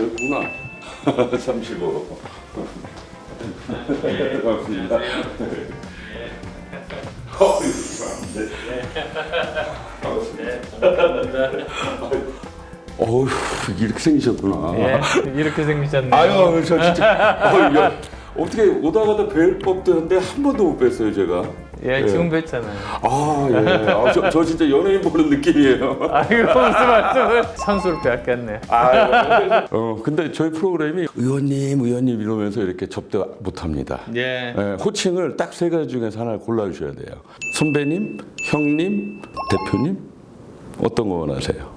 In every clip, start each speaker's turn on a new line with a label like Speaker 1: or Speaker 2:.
Speaker 1: 저구나. 35. 반갑습니다. 어휴, 이렇게 생기셨구나.
Speaker 2: 예, 이렇게 생기셨네요.
Speaker 1: 아유, 저 진짜. 야, 어떻게 오다 가다 뵐 법도 한데 한 번도 못 뵀어요, 제가.
Speaker 2: 예, 지금 뵀잖아요.
Speaker 1: 아, 예. 아, 저 진짜 연예인 보는 느낌이에요.
Speaker 2: 아이고, 무슨 말씀을. 선수를 빼앗겼네.
Speaker 1: 근데 저희 프로그램이 의원님 이러면서 이렇게 접대 못 합니다.
Speaker 2: 예.
Speaker 1: 예, 호칭을 딱 세 가지 중에서 하나 골라주셔야 돼요. 선배님, 형님, 대표님? 어떤 거 원하세요?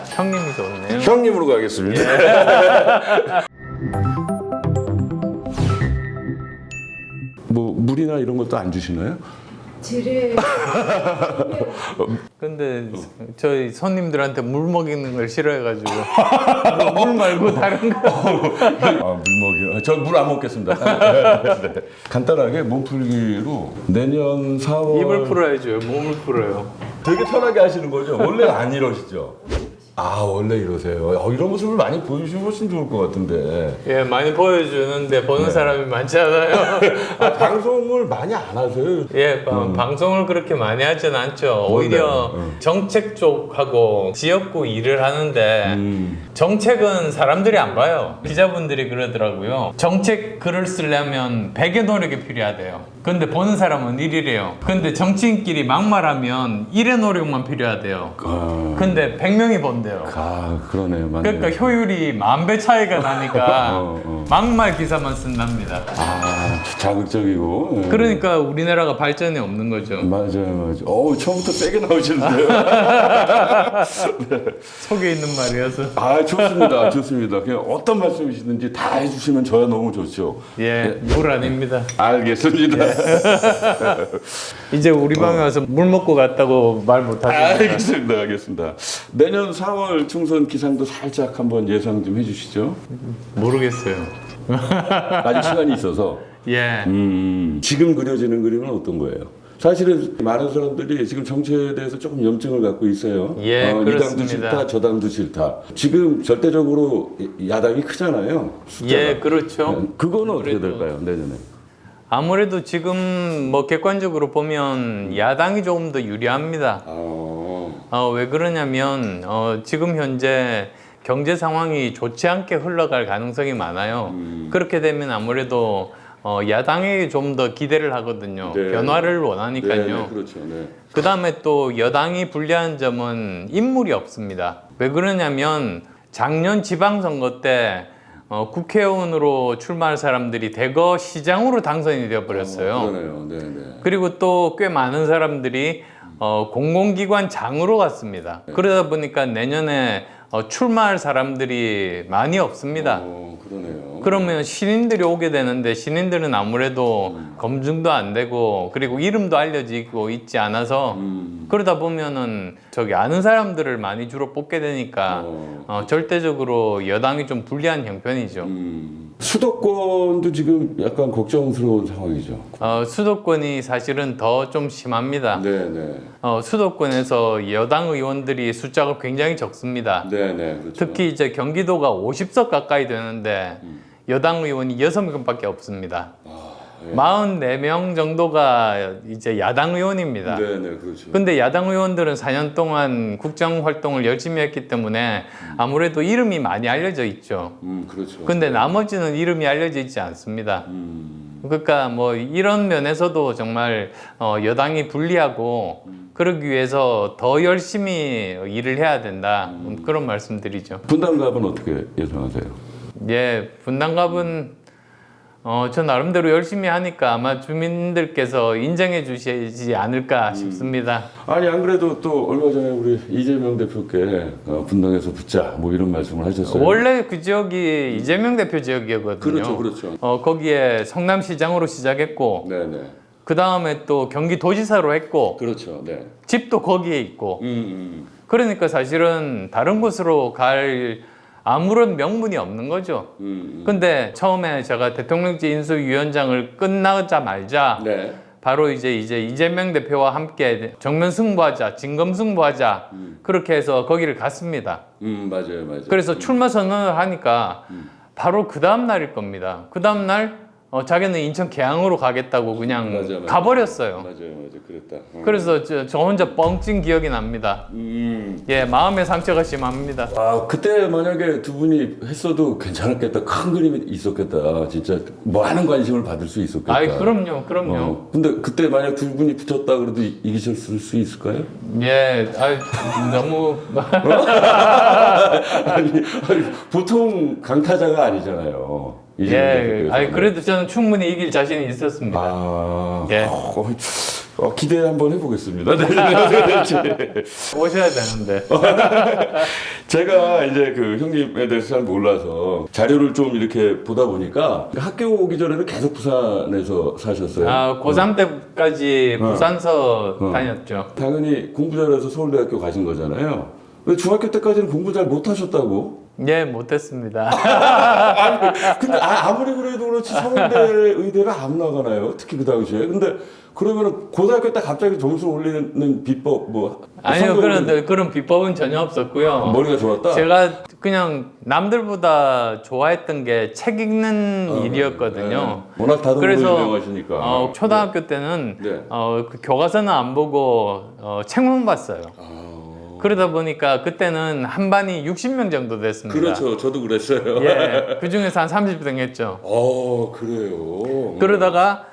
Speaker 2: 형님이 좋네요.
Speaker 1: 형님으로 가겠습니다. 뭐 물이나 이런 것도 안 주시나요?
Speaker 3: 지뢰.
Speaker 2: 근데 저희 손님들한테 물 먹이는 걸 싫어해가지고 물 말고 다른 거.
Speaker 1: 물 먹이요. 저 물 안 먹겠습니다. 네. 간단하게 몸풀기로 내년 4월
Speaker 2: 입을 풀어야죠. 몸을 풀어요.
Speaker 1: 되게 편하게 하시는 거죠? 원래 안 이러시죠? 아, 원래 이러세요. 이런 모습을 많이 보여주시면 좋을 것 같은데.
Speaker 2: 예, 많이 보여주는데 보는 사람이 많지 않아요.
Speaker 1: 방송을 많이 안 하세요?
Speaker 2: 예, 방송을 그렇게 많이 하진 않죠. 오히려 정책 쪽하고 지역구 일을 하는데 정책은 사람들이 안 봐요. 기자분들이 그러더라고요. 정책 글을 쓰려면 100의 노력이 필요하대요. 근데 보는 사람은 1이래요. 근데 정치인끼리 막말하면 1의 노력만 필요하대요. 근데 100명이 본대요.
Speaker 1: 그러네요. 맞네요.
Speaker 2: 그러니까 효율이 10,000배 차이가 나니까 막말 기사만 쓴답니다.
Speaker 1: 자극적이고. 예.
Speaker 2: 그러니까 우리나라가 발전이 없는 거죠.
Speaker 1: 맞아요. 처음부터 세게 나오시는데요.
Speaker 2: 속에 있는 말이어서.
Speaker 1: 좋습니다. 그냥 어떤 말씀이시든지 다 해주시면 저야 너무 좋죠.
Speaker 2: 예, 물 아닙니다.
Speaker 1: 알겠습니다.
Speaker 2: 이제 우리 방에 와서 물 먹고 갔다고 말 못하죠.
Speaker 1: 알겠습니다. 내년 4월 총선 기상도 살짝 한번 예상 좀 해주시죠.
Speaker 2: 모르겠어요.
Speaker 1: 아직 시간이 있어서.
Speaker 2: 예.
Speaker 1: 지금 그려지는 그림은 어떤 거예요? 사실은 많은 사람들이 지금 정치에 대해서 조금 염증을 갖고 있어요.
Speaker 2: 예,
Speaker 1: 이 당도
Speaker 2: 그렇습니다.
Speaker 1: 싫다, 저 당도 싫다. 지금 절대적으로 야당이 크잖아요. 숫자가.
Speaker 2: 예, 그렇죠.
Speaker 1: 그거는 어떻게
Speaker 2: 그래도-
Speaker 1: 될까요, 내년에?
Speaker 2: 아무래도 지금 뭐 객관적으로 보면 야당이 조금 더 유리합니다. 왜 그러냐면 지금 현재 경제 상황이 좋지 않게 흘러갈 가능성이 많아요. 그렇게 되면 아무래도 야당이 좀 더 기대를 하거든요.
Speaker 1: 네.
Speaker 2: 변화를 원하니까요.
Speaker 1: 네, 그렇죠. 네.
Speaker 2: 그 다음에 또 여당이 불리한 점은 인물이 없습니다. 왜 그러냐면 작년 지방선거 때 국회의원으로 출마할 사람들이 대거 시장으로 당선이 되어버렸어요.
Speaker 1: 그러네요. 네.
Speaker 2: 그리고 또 꽤 많은 사람들이 공공기관 장으로 갔습니다. 그러다 보니까 내년에 출마할 사람들이 많이 없습니다.
Speaker 1: 그러네요.
Speaker 2: 그러면 신인들이 오게 되는데 신인들은 아무래도 검증도 안 되고 그리고 이름도 알려지고 있지 않아서 그러다 보면은 저기 아는 사람들을 많이 주로 뽑게 되니까 절대적으로 여당이 좀 불리한 형편이죠.
Speaker 1: 수도권도 지금 약간 걱정스러운 상황이죠.
Speaker 2: 수도권이 사실은 더 좀 심합니다.
Speaker 1: 네.
Speaker 2: 수도권에서 여당 의원들이 숫자가 굉장히 적습니다.
Speaker 1: 네, 그렇죠.
Speaker 2: 특히 이제 경기도가 50석 가까이 되는데 여당 의원이 6명밖에 없습니다. 44명 정도가 이제 야당 의원입니다.
Speaker 1: 네, 그렇죠.
Speaker 2: 근데 야당 의원들은 4년 동안 국정 활동을 열심히 했기 때문에 아무래도 이름이 많이 알려져 있죠.
Speaker 1: 그렇죠.
Speaker 2: 근데 나머지는 이름이 알려져 있지 않습니다. 그러니까 뭐 이런 면에서도 정말 여당이 불리하고 그러기 위해서 더 열심히 일을 해야 된다. 그런 말씀드리죠.
Speaker 1: 분당갑은 어떻게 예상하세요?
Speaker 2: 예, 분당갑은 저 나름대로 열심히 하니까 아마 주민들께서 인정해 주시지 않을까 싶습니다.
Speaker 1: 아니 안 그래도 또 얼마 전에 우리 이재명 대표께 분당에서 붙자 뭐 이런 말씀을 하셨어요.
Speaker 2: 원래 그 지역이 이재명 대표 지역이었거든요.
Speaker 1: 그렇죠.
Speaker 2: 거기에 성남시장으로 시작했고
Speaker 1: 네.
Speaker 2: 그 다음에 또 경기도지사로 했고
Speaker 1: 그렇죠. 네.
Speaker 2: 집도 거기에 있고 그러니까 사실은 다른 곳으로 갈 아무런 명분이 없는 거죠. 근데 처음에 제가 대통령직 인수위원장을 끝나자마자
Speaker 1: 네.
Speaker 2: 바로 이제 이재명 대표와 함께 정면 승부하자, 진검 승부하자 그렇게 해서 거기를 갔습니다.
Speaker 1: 맞아요.
Speaker 2: 그래서 출마 선언을 하니까 바로 그 다음 날일 겁니다. 그 다음 날 자기는 인천 계양으로 가겠다고 그냥
Speaker 1: 맞아.
Speaker 2: 가버렸어요.
Speaker 1: 맞아요. 그랬다.
Speaker 2: 그래서 저 혼자 뻥찐 기억이 납니다. 예, 마음의 상처가 심합니다.
Speaker 1: 아, 그때 만약에 두 분이 했어도 괜찮았겠다. 큰 그림이 있었겠다. 진짜 많은 관심을 받을 수 있었겠다.
Speaker 2: 아이, 그럼요.
Speaker 1: 근데 그때 만약 두 분이 붙었다 그래도 이기셨을 수 있을까요?
Speaker 2: 예, 너무
Speaker 1: 아니, 보통 강타자가 아니잖아요.
Speaker 2: 예, 그래도 저는 충분히 이길 자신이 있었습니다. 예.
Speaker 1: 기대 한번 해보겠습니다.
Speaker 2: 오셔야 되는데.
Speaker 1: 제가 이제 그 형님에 대해서 잘 몰라서 자료를 좀 이렇게 보다 보니까 학교 오기 전에는 계속 부산에서 사셨어요.
Speaker 2: 고3 때까지 부산서 다녔죠.
Speaker 1: 당연히 공부 잘해서 서울대학교 가신 거잖아요. 근데 중학교 때까지는 공부 잘 못하셨다고?
Speaker 2: 예, 못했습니다.
Speaker 1: 근데 아무리 그래도 그렇지 서울대 의대를 안 나가나요? 특히 그 당시에. 근데 그러면은 고등학교 때 갑자기 점수 올리는 비법 뭐?
Speaker 2: 아니요, 그런 비법은 전혀 없었고요.
Speaker 1: 머리가 좋았다.
Speaker 2: 제가 그냥 남들보다 좋아했던 게 책 읽는 일이었거든요.
Speaker 1: 네. 워낙 다들
Speaker 2: 그래서
Speaker 1: 유명하시니까.
Speaker 2: 초등학교 때는
Speaker 1: 네.
Speaker 2: 그 교과서는 안 보고 책만 봤어요. 그러다 보니까 그때는 한 반이 60명 정도 됐습니다.
Speaker 1: 그렇죠. 저도 그랬어요.
Speaker 2: 예, 그 중에서 한 30등 했죠.
Speaker 1: 그래요.
Speaker 2: 그러다가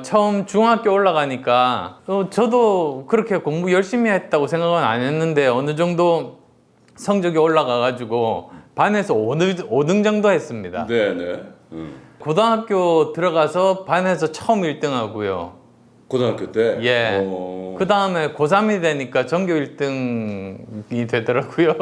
Speaker 2: 처음 중학교 올라가니까 저도 그렇게 공부 열심히 했다고 생각은 안 했는데 어느 정도 성적이 올라가가지고 반에서 5등 정도 했습니다.
Speaker 1: 네네.
Speaker 2: 고등학교 들어가서 반에서 처음 1등 하고요.
Speaker 1: 고등학교 때?
Speaker 2: 예. 그 다음에 고3이 되니까 전교 1등이 되더라고요.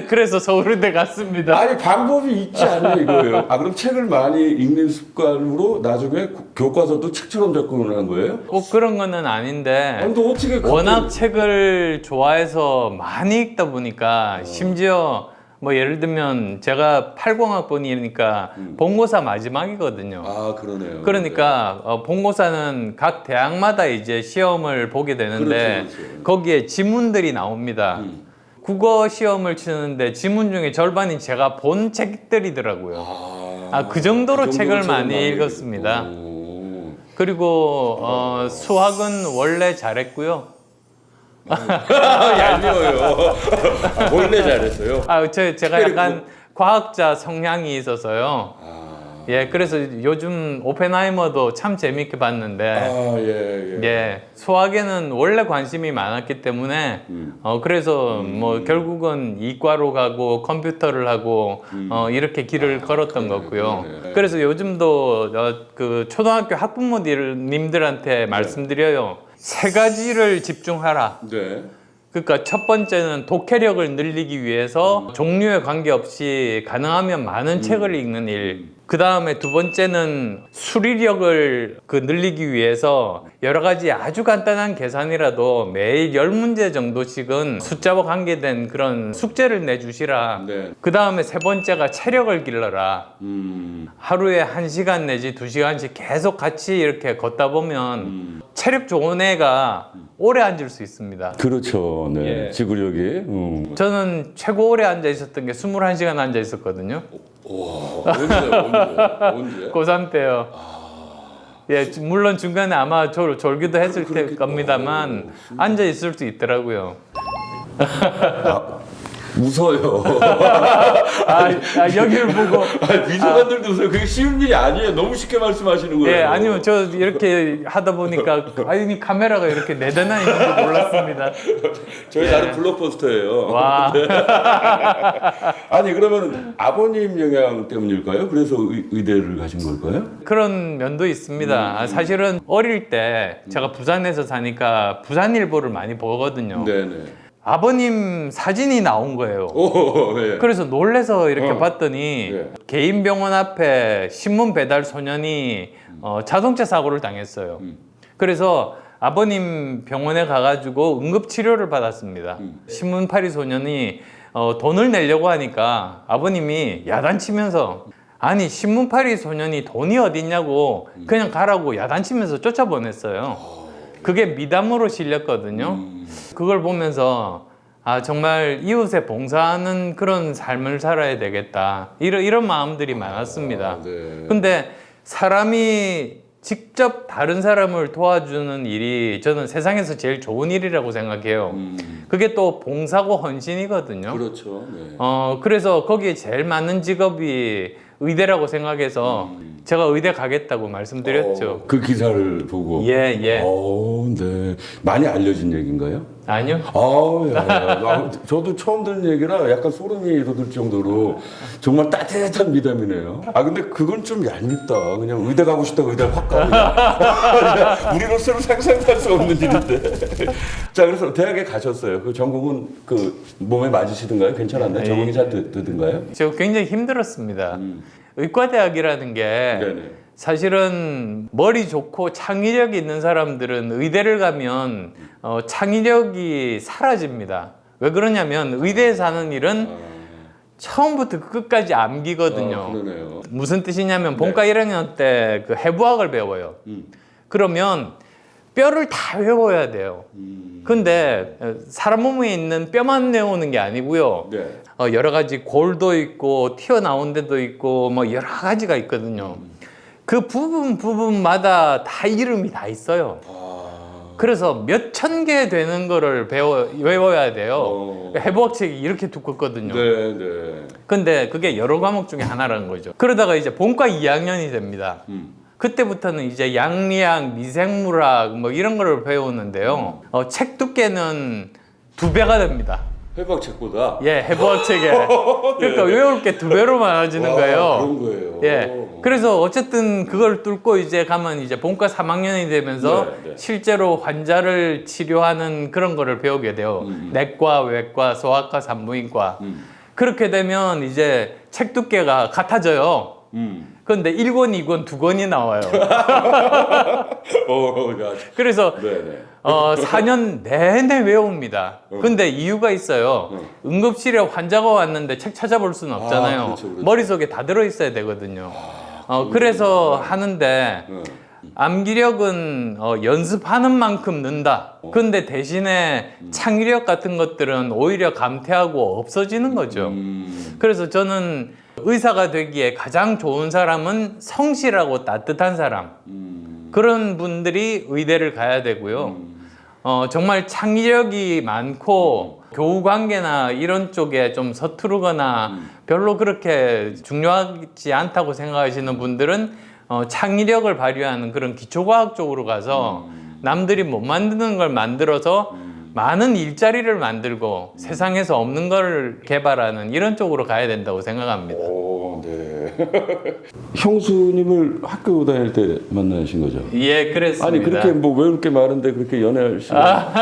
Speaker 2: 그래서 서울대 갔습니다.
Speaker 1: 아니, 방법이 있지 않냐 이거예요. 그럼 책을 많이 읽는 습관으로 나중에 교과서도 책처럼 접근을 한 거예요?
Speaker 2: 꼭 그런 거는 아닌데
Speaker 1: 근데 어떻게
Speaker 2: 워낙 책을 좋아해서 많이 읽다 보니까 심지어 뭐 예를 들면 제가 80학번이니까 본고사 마지막이거든요.
Speaker 1: 그러네요.
Speaker 2: 그러니까 본고사는 각 대학마다 이제 시험을 보게 되는데
Speaker 1: 그렇죠.
Speaker 2: 거기에 지문들이 나옵니다. 국어 시험을 치는데 지문 중에 절반이 제가 본 책들이더라고요. 그 정도로 책을 많이 읽었습니다. 그리고 수학은 원래 잘했고요.
Speaker 1: 얄미워요. 원래 잘했어요.
Speaker 2: 제가 약간 과학자 성향이 있어서요. 예, 그래서 요즘 오펜하이머도 참 재밌게 봤는데, 예, 수학에는 원래 관심이 많았기 때문에, 그래서 뭐 결국은 이과로 가고 컴퓨터를 하고, 이렇게 길을 걸었던 거고요. 그래서 요즘도 그 초등학교 학부모님들한테 말씀드려요. 세 가지를 집중하라.
Speaker 1: 네.
Speaker 2: 그러니까 첫 번째는 독해력을 늘리기 위해서 종류에 관계없이 가능하면 많은 책을 읽는 일. 그 다음에 두 번째는 수리력을 늘리기 위해서 여러 가지 아주 간단한 계산이라도 매일 10문제 정도씩은 숫자와 관계된 그런 숙제를 내주시라.
Speaker 1: 네.
Speaker 2: 그 다음에 세 번째가 체력을 길러라. 하루에 1시간 내지 2시간씩 계속 같이 이렇게 걷다 보면 체력 좋은 애가 오래 앉을 수 있습니다.
Speaker 1: 그렇죠. 네.
Speaker 2: 예.
Speaker 1: 지구력이.
Speaker 2: 저는 최고 오래 앉아 있었던 게 21시간 앉아 있었거든요.
Speaker 1: 언제?
Speaker 2: 고3 때요. 예, 물론 중간에 아마 졸기도 했을 겁니다만 앉아 있을 수 있더라고요.
Speaker 1: 웃어요.
Speaker 2: 여기를 보고.
Speaker 1: 미소관들도 웃어요. 그게 쉬운 일이 아니에요. 너무 쉽게 말씀하시는 거예요.
Speaker 2: 예, 아니요. 저 이렇게 하다 보니까 아니 카메라가 이렇게 4대나 있는 줄 몰랐습니다.
Speaker 1: 저희 나름 블록버스터예요.
Speaker 2: 와.
Speaker 1: 아니 그러면 아버님 영향 때문일까요? 그래서 의대를 가신 걸까요?
Speaker 2: 그런 면도 있습니다. 사실은 어릴 때 제가 부산에서 사니까 부산일보를 많이 보거든요.
Speaker 1: 네네.
Speaker 2: 아버님 사진이 나온 거예요.
Speaker 1: 네.
Speaker 2: 그래서 놀래서 이렇게 봤더니
Speaker 1: 네.
Speaker 2: 개인 병원 앞에 신문 배달 소년이 자동차 사고를 당했어요. 그래서 아버님 병원에 가가지고 응급 치료를 받았습니다. 신문파리 소년이 돈을 내려고 하니까 아버님이 야단치면서 아니 신문팔이 소년이 돈이 어딨냐고 그냥 가라고 야단치면서 쫓아보냈어요. 그게 미담으로 실렸거든요. 그걸 보면서 아 정말 이웃에 봉사하는 그런 삶을 살아야 되겠다 이런 마음들이 많았습니다.
Speaker 1: 네.
Speaker 2: 근데 사람이 직접 다른 사람을 도와주는 일이 저는 세상에서 제일 좋은 일이라고 생각해요. 그게 또 봉사고 헌신이거든요.
Speaker 1: 그렇죠. 네.
Speaker 2: 그래서 거기에 제일 맞는 직업이 의대라고 생각해서 제가 의대 가겠다고 말씀드렸죠.
Speaker 1: 그 기사를 보고.
Speaker 2: 예, 예.
Speaker 1: 네. 많이 알려진 얘기인가요?
Speaker 2: 아니요.
Speaker 1: 저도 처음 듣는 얘기라 약간 소름이 돋을 정도로 정말 따뜻한 미담이네요. 근데 그건 좀 얄밉다. 그냥 의대 가고 싶다고 의대 확 가고. 그냥 우리로서는 상상할 수 없는 일인데. 자, 그래서 대학에 가셨어요. 그 전공은 그 몸에 맞으시던가요? 괜찮았나요? 적응이 잘 되던가요?
Speaker 2: 저 굉장히 힘들었습니다. 의과대학이라는 게
Speaker 1: 네네.
Speaker 2: 사실은 머리 좋고 창의력이 있는 사람들은 의대를 가면 창의력이 사라집니다. 왜 그러냐면 의대에서 하는 일은 처음부터 끝까지 암기거든요.
Speaker 1: 그러네요.
Speaker 2: 무슨 뜻이냐면 본과 1학년 때 그 해부학을 배워요. 그러면 뼈를 다 외워야 돼요. 근데 사람 몸에 있는 뼈만 외우는 게 아니고요.
Speaker 1: 네.
Speaker 2: 여러 가지 골도 있고 튀어나온 데도 있고 뭐 여러 가지가 있거든요. 그 부분마다 다 이름이 다 있어요. 그래서 몇 천 개 되는 거를 외워야 돼요. 해부학 책이 이렇게 두껍거든요.
Speaker 1: 네, 네.
Speaker 2: 근데 그게 여러 과목 중에 하나라는 거죠. 그러다가 이제 본과 2학년이 됩니다. 그때부터는 이제 양리학, 미생물학 뭐 이런 거를 배우는데요. 책 두께는 2배가 됩니다.
Speaker 1: 해부학 책보다.
Speaker 2: 예, 해부학 책에. 그러니까 외울 게 2배로 많아지는 거예요.
Speaker 1: 그런 거예요.
Speaker 2: 예. 그래서 어쨌든 그걸 뚫고 이제 가면 이제 본과 3학년이 되면서
Speaker 1: 네.
Speaker 2: 실제로 환자를 치료하는 그런 거를 배우게 돼요. 내과, 외과, 소아과, 산부인과. 그렇게 되면 이제 책 두께가 같아져요. 그런데 1권, 2권, 2권이 나와요. 그래서
Speaker 1: 네네.
Speaker 2: 4년 내내 외웁니다. 근데 이유가 있어요. 응급실에 환자가 왔는데 책 찾아볼 수는 없잖아요.
Speaker 1: 그렇죠.
Speaker 2: 머릿속에 다 들어있어야 되거든요. 그래서 하는데 암기력은 연습하는 만큼 는다. 근데 대신에 창의력 같은 것들은 오히려 감퇴하고 없어지는 거죠. 그래서 저는 의사가 되기에 가장 좋은 사람은 성실하고 따뜻한 사람. 그런 분들이 의대를 가야 되고요. 정말 창의력이 많고 교우 관계나 이런 쪽에 좀 서투르거나 별로 그렇게 중요하지 않다고 생각하시는 분들은 창의력을 발휘하는 그런 기초과학 쪽으로 가서 남들이 못 만드는 걸 만들어서 많은 일자리를 만들고 세상에서 없는 걸 개발하는 이런 쪽으로 가야 된다고 생각합니다.
Speaker 1: 네. 형수님을 학교 다닐 때 만나신 거죠?
Speaker 2: 예, 그랬습니다.
Speaker 1: 아니 그렇게 뭐 외울 게 많은데 그렇게 연애할 시간?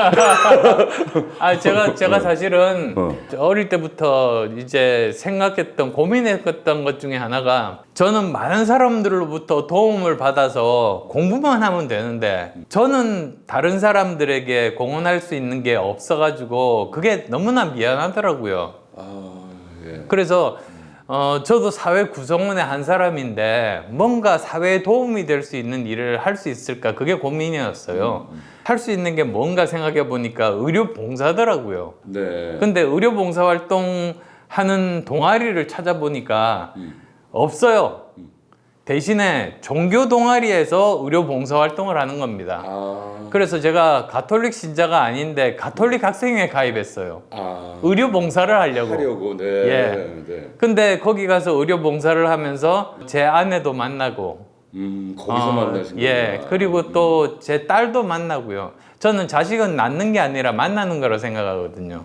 Speaker 2: 제가 사실은 어릴 때부터 이제 생각했던 고민했던 것 중에 하나가 저는 많은 사람들로부터 도움을 받아서 공부만 하면 되는데 저는 다른 사람들에게 공헌할 수 있는 게 없어가지고 그게 너무나 미안하더라고요.
Speaker 1: 예.
Speaker 2: 그래서 저도 사회 구성원의 한 사람인데 뭔가 사회에 도움이 될 수 있는 일을 할 수 있을까 그게 고민이었어요. 할 수 있는 게 뭔가 생각해 보니까 의료 봉사더라고요.
Speaker 1: 네.
Speaker 2: 근데 의료 봉사 활동 하는 동아리를 찾아보니까 없어요. 대신에 종교 동아리에서 의료 봉사 활동을 하는 겁니다. 그래서 제가 가톨릭 신자가 아닌데 가톨릭 학생회에 가입했어요. 의료 봉사를 하려고.
Speaker 1: 네.
Speaker 2: 예.
Speaker 1: 네.
Speaker 2: 근데 거기 가서 의료 봉사를 하면서 제 아내도 만나고
Speaker 1: 거기서 만나신 거예요.
Speaker 2: 예. 그리고 또 제 딸도 만나고요. 저는 자식은 낳는 게 아니라 만나는 거라 생각하거든요.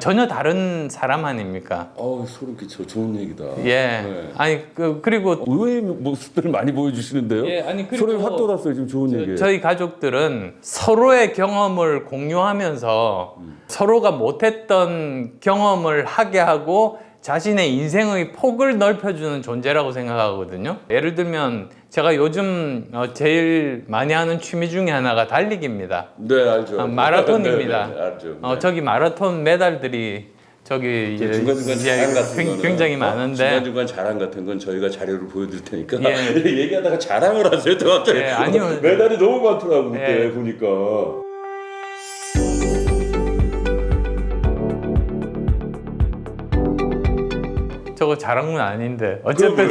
Speaker 2: 전혀 다른 사람 아닙니까?
Speaker 1: 소름 끼쳐. 좋은 얘기다.
Speaker 2: 예.
Speaker 1: 네.
Speaker 2: 아니 그리고
Speaker 1: 의외의 모습들을 많이 보여주시는데요.
Speaker 2: 예, 아니, 그리고
Speaker 1: 소름이 확 돋았어요. 지금 좋은 얘기.
Speaker 2: 저희 가족들은 서로의 경험을 공유하면서 서로가 못했던 경험을 하게 하고 자신의 인생의 폭을 넓혀주는 존재라고 생각하거든요. 예를 들면 제가 요즘 제일 많이 하는 취미 중에 하나가 달리기입니다.
Speaker 1: 네, 알죠.
Speaker 2: 마라톤입니다.
Speaker 1: 네, 알죠. 네.
Speaker 2: 저기 마라톤 메달들이 저기 이제
Speaker 1: 중간중간 자랑 같은 거는
Speaker 2: 굉장히 많은데
Speaker 1: 중간중간 자랑 같은 건 저희가 자료를 보여드릴 테니까
Speaker 2: 예.
Speaker 1: 얘기하다가 자랑을 하세요. 또 갑자기
Speaker 2: 예, 아니요.
Speaker 1: 메달이 너무 많더라고 그때
Speaker 2: 예.
Speaker 1: 보니까.
Speaker 2: 저거 자랑은 아닌데 어쨌든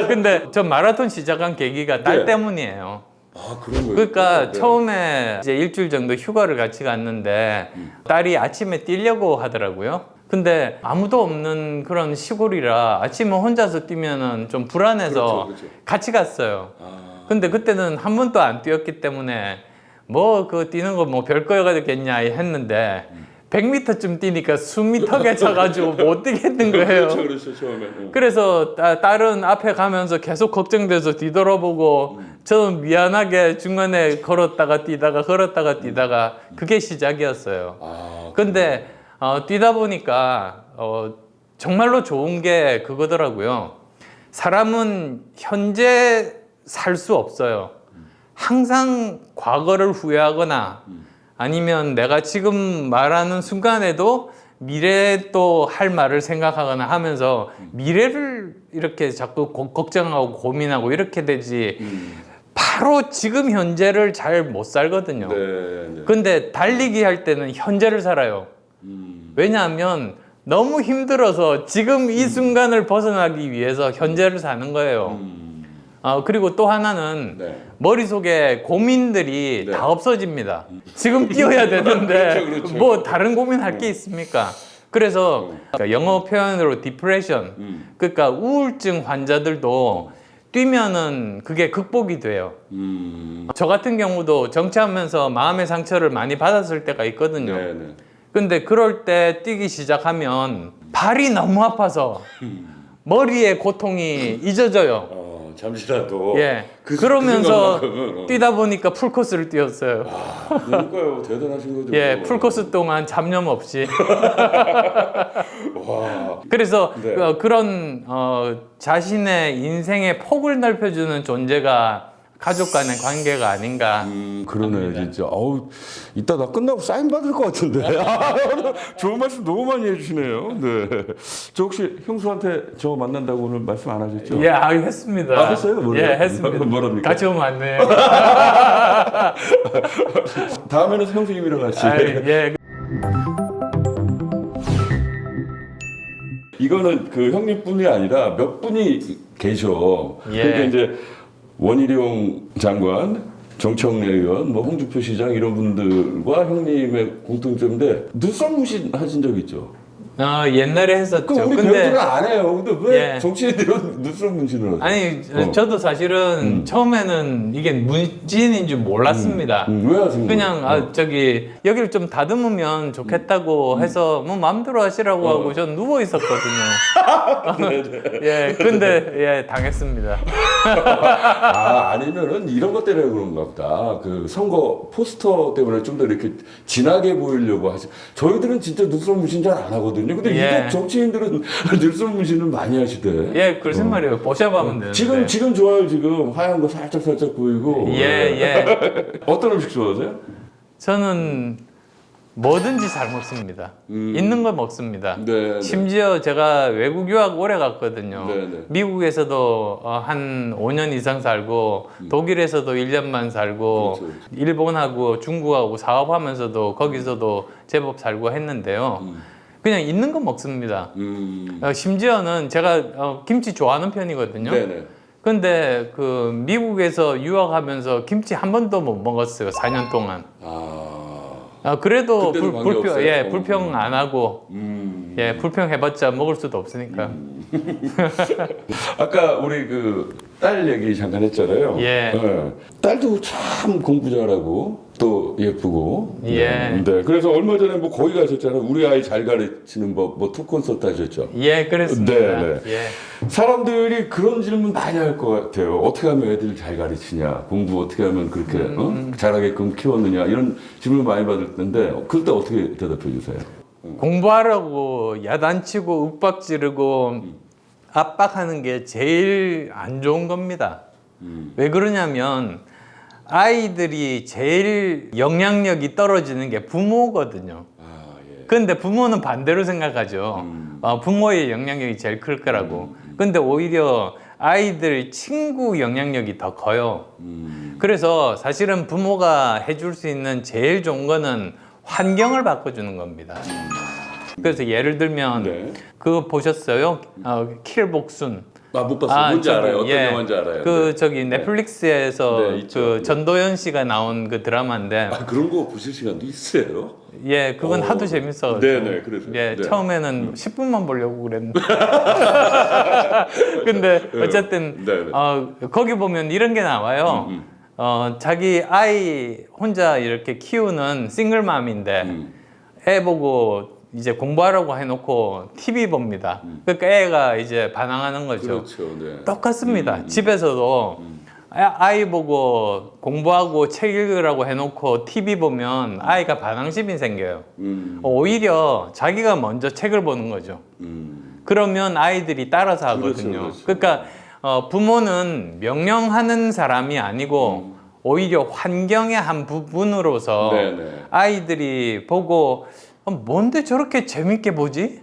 Speaker 2: 근데 저 마라톤 시작한 계기가 딸
Speaker 1: 네.
Speaker 2: 때문이에요.
Speaker 1: 아 그런 거예요.
Speaker 2: 그러니까
Speaker 1: 네.
Speaker 2: 처음에 이제 일주일 정도 휴가를 같이 갔는데 딸이 아침에 뛰려고 하더라고요. 근데 아무도 없는 그런 시골이라 아침에 혼자서 뛰면은 좀 불안해서
Speaker 1: 그렇죠.
Speaker 2: 같이 갔어요.
Speaker 1: 아,
Speaker 2: 근데 그때는 한 번도 안 뛰었기 때문에 뭐 그 뛰는 거 뭐 별거가 되겠냐 했는데 100m쯤 뛰니까 숨이 턱에 차가지고 못 뛰겠는 거예요.
Speaker 1: 그렇죠 처음에.
Speaker 2: 그래서 딸은 앞에 가면서 계속 걱정돼서 뒤돌아보고 저는 미안하게 중간에 걸었다가 뛰다가 그게 시작이었어요.
Speaker 1: 아,
Speaker 2: 근데 뛰다 보니까 정말로 좋은 게 그거더라고요. 사람은 현재 살 수 없어요. 항상 과거를 후회하거나 아니면 내가 지금 말하는 순간에도 미래에 또 할 말을 생각하거나 하면서 미래를 이렇게 자꾸 걱정하고 고민하고 이렇게 되지 바로 지금 현재를 잘 못 살거든요.
Speaker 1: 네.
Speaker 2: 근데 달리기 할 때는 현재를 살아요. 왜냐하면 너무 힘들어서 지금 이 순간을 벗어나기 위해서 현재를 사는 거예요. 그리고 또 하나는
Speaker 1: 네.
Speaker 2: 머릿속에 고민들이
Speaker 1: 네.
Speaker 2: 다 없어집니다. 지금 뛰어야 되는데
Speaker 1: 그렇죠.
Speaker 2: 뭐 다른 고민할 게 있습니까? 그래서 그러니까 영어 표현으로 디프레션, 그러니까 우울증 환자들도 뛰면은 그게 극복이 돼요. 저 같은 경우도 정치하면서 마음의 상처를 많이 받았을 때가 있거든요.
Speaker 1: 네.
Speaker 2: 근데 그럴 때 뛰기 시작하면 발이 너무 아파서 머리의 고통이 잊어져요.
Speaker 1: 잠시라도.
Speaker 2: 예.
Speaker 1: 그
Speaker 2: 그러면서
Speaker 1: 순간만큼은,
Speaker 2: 뛰다 보니까 풀코스를 뛰었어요.
Speaker 1: 그러니까요. 대단하신 거죠.
Speaker 2: 예, 풀코스 동안 잡념 없이.
Speaker 1: 와.
Speaker 2: 그래서
Speaker 1: 네.
Speaker 2: 그런 자신의 인생의 폭을 넓혀주는 존재가 가족 간의 관계가 아닌가.
Speaker 1: 그러네 진짜. 어우 이따 나 끝나고 사인 받을 것 같은데. 좋은 말씀 너무 많이 해주시네요. 네. 저 혹시 형수한테 저 만난다고 오늘 말씀 안 하셨죠?
Speaker 2: 예, 했습니다.
Speaker 1: 아, 했어요? 뭐래요?
Speaker 2: 예, 했습니다.
Speaker 1: 뭐랍니까?
Speaker 2: 같이 오면 안 돼요.
Speaker 1: 다음에는 형수님이랑 같이.
Speaker 2: 예.
Speaker 1: 이거는 그 형님뿐이 아니라 몇 분이 계셔.
Speaker 2: 예.
Speaker 1: 그러니까 이제 원희룡 장관, 정청래 의원, 뭐 홍준표 시장 이런 분들과 형님의 공통점인데 눈썹 문신 하신 적 있죠?
Speaker 2: 옛날에 했었죠.
Speaker 1: 그 우리
Speaker 2: 근데
Speaker 1: 배우들은 안 해요. 근데 왜
Speaker 2: 예.
Speaker 1: 정치인들은 눈썹 문신을 하죠?
Speaker 2: 아니 저도 사실은 처음에는 이게 문진인 줄 몰랐습니다.
Speaker 1: 왜 하신 거예요?
Speaker 2: 그냥 저기 여기를 좀 다듬으면 좋겠다고 해서 뭐 마음대로 하시라고 하고 전 누워 있었거든요. 예, 근데 예 당했습니다.
Speaker 1: 아니면은 이런 것 때문에 그런가 보다. 그 선거 포스터 때문에 좀 더 이렇게 진하게 보이려고 하시. 저희들은 진짜 눈썹 문신 잘 안 하거든요. 근데
Speaker 2: 예.
Speaker 1: 유독 정치인들은 눈썹 문신을 많이 하시대.
Speaker 2: 예, 글쎄 말이에요. 보셔보면 되는데.
Speaker 1: 지금 좋아요. 지금 하얀 거 살짝 보이고.
Speaker 2: 예.
Speaker 1: 어떤 음식 좋아하세요?
Speaker 2: 저는 뭐든지 잘 먹습니다. 있는 거 먹습니다.
Speaker 1: 네.
Speaker 2: 심지어 제가 외국 유학 오래 갔거든요.
Speaker 1: 네.
Speaker 2: 미국에서도 한 5년 이상 살고 독일에서도 1년만 살고
Speaker 1: 그렇죠.
Speaker 2: 일본하고 중국하고 사업하면서도 거기서도 제법 살고 했는데요. 그냥 있는 거 먹습니다. 심지어는 제가 김치 좋아하는 편이거든요.
Speaker 1: 네네.
Speaker 2: 근데 그 미국에서 유학하면서 김치 한 번도 못 먹었어요. 4년 동안. 그래도
Speaker 1: 그때도 관계없어요?
Speaker 2: 불평 안 하고 예, 불평해봤자 먹을 수도 없으니까.
Speaker 1: 아까 우리 그 딸 얘기 잠깐 했잖아요.
Speaker 2: 예.
Speaker 1: 딸도 참 공부 잘하고 또 예쁘고.
Speaker 2: 예.
Speaker 1: 네. 그래서 얼마 전에 뭐 거기 가셨잖아요. 우리 아이 잘 가르치는 법, 뭐 투콘서트 하셨죠.
Speaker 2: 예, 그랬습니다.
Speaker 1: 네.
Speaker 2: 예.
Speaker 1: 사람들이 그런 질문 많이 할 것 같아요. 어떻게 하면 애들 잘 가르치냐, 공부 어떻게 하면 그렇게 잘하게끔 키웠느냐 이런 질문 많이 받을 텐데 그럴 때 어떻게 대답해 주세요?
Speaker 2: 공부하라고 야단치고 윽박 지르고 압박하는 게 제일 안 좋은 겁니다. 왜 그러냐면 아이들이 제일 영향력이 떨어지는 게 부모거든요. 근데 부모는 반대로 생각하죠. 부모의 영향력이 제일 클 거라고. 근데 오히려 아이들 친구 영향력이 더 커요. 그래서 사실은 부모가 해줄 수 있는 제일 좋은 거는 환경을 바꿔주는 겁니다. 그래서 예를 들면
Speaker 1: 네.
Speaker 2: 그거 보셨어요? 킬복순.
Speaker 1: 못 봤어요. 뭔지
Speaker 2: 저기,
Speaker 1: 알아요. 어떤
Speaker 2: 예.
Speaker 1: 영화인지 알아요.
Speaker 2: 그
Speaker 1: 네.
Speaker 2: 저기 넷플릭스에서
Speaker 1: 네, 있죠.
Speaker 2: 그
Speaker 1: 네.
Speaker 2: 전도연 씨가 나온 그 드라마인데
Speaker 1: 그런 거 보실 시간도 있어요?
Speaker 2: 예, 그건 하도 재밌어가지고.
Speaker 1: 네네, 그래서.
Speaker 2: 예,
Speaker 1: 네.
Speaker 2: 처음에는 10분만 보려고 그랬는데. 근데 어쨌든,
Speaker 1: 네네.
Speaker 2: 거기 보면 이런 게 나와요. 자기 아이 혼자 이렇게 키우는 싱글맘인데, 애 보고 이제 공부하라고 해놓고 TV 봅니다. 그러니까 애가 이제 반항하는 거죠.
Speaker 1: 그렇죠. 네.
Speaker 2: 똑같습니다. 집에서도 아이 보고 공부하고 책 읽으라고 해놓고 TV 보면 아이가 반항심이 생겨요. 오히려 자기가 먼저 책을 보는 거죠. 그러면 아이들이 따라서 하거든요.
Speaker 1: 그렇죠.
Speaker 2: 그러니까 부모는 명령하는 사람이 아니고 오히려 환경의 한 부분으로서
Speaker 1: 네네.
Speaker 2: 아이들이 보고 뭔데 저렇게 재밌게 보지?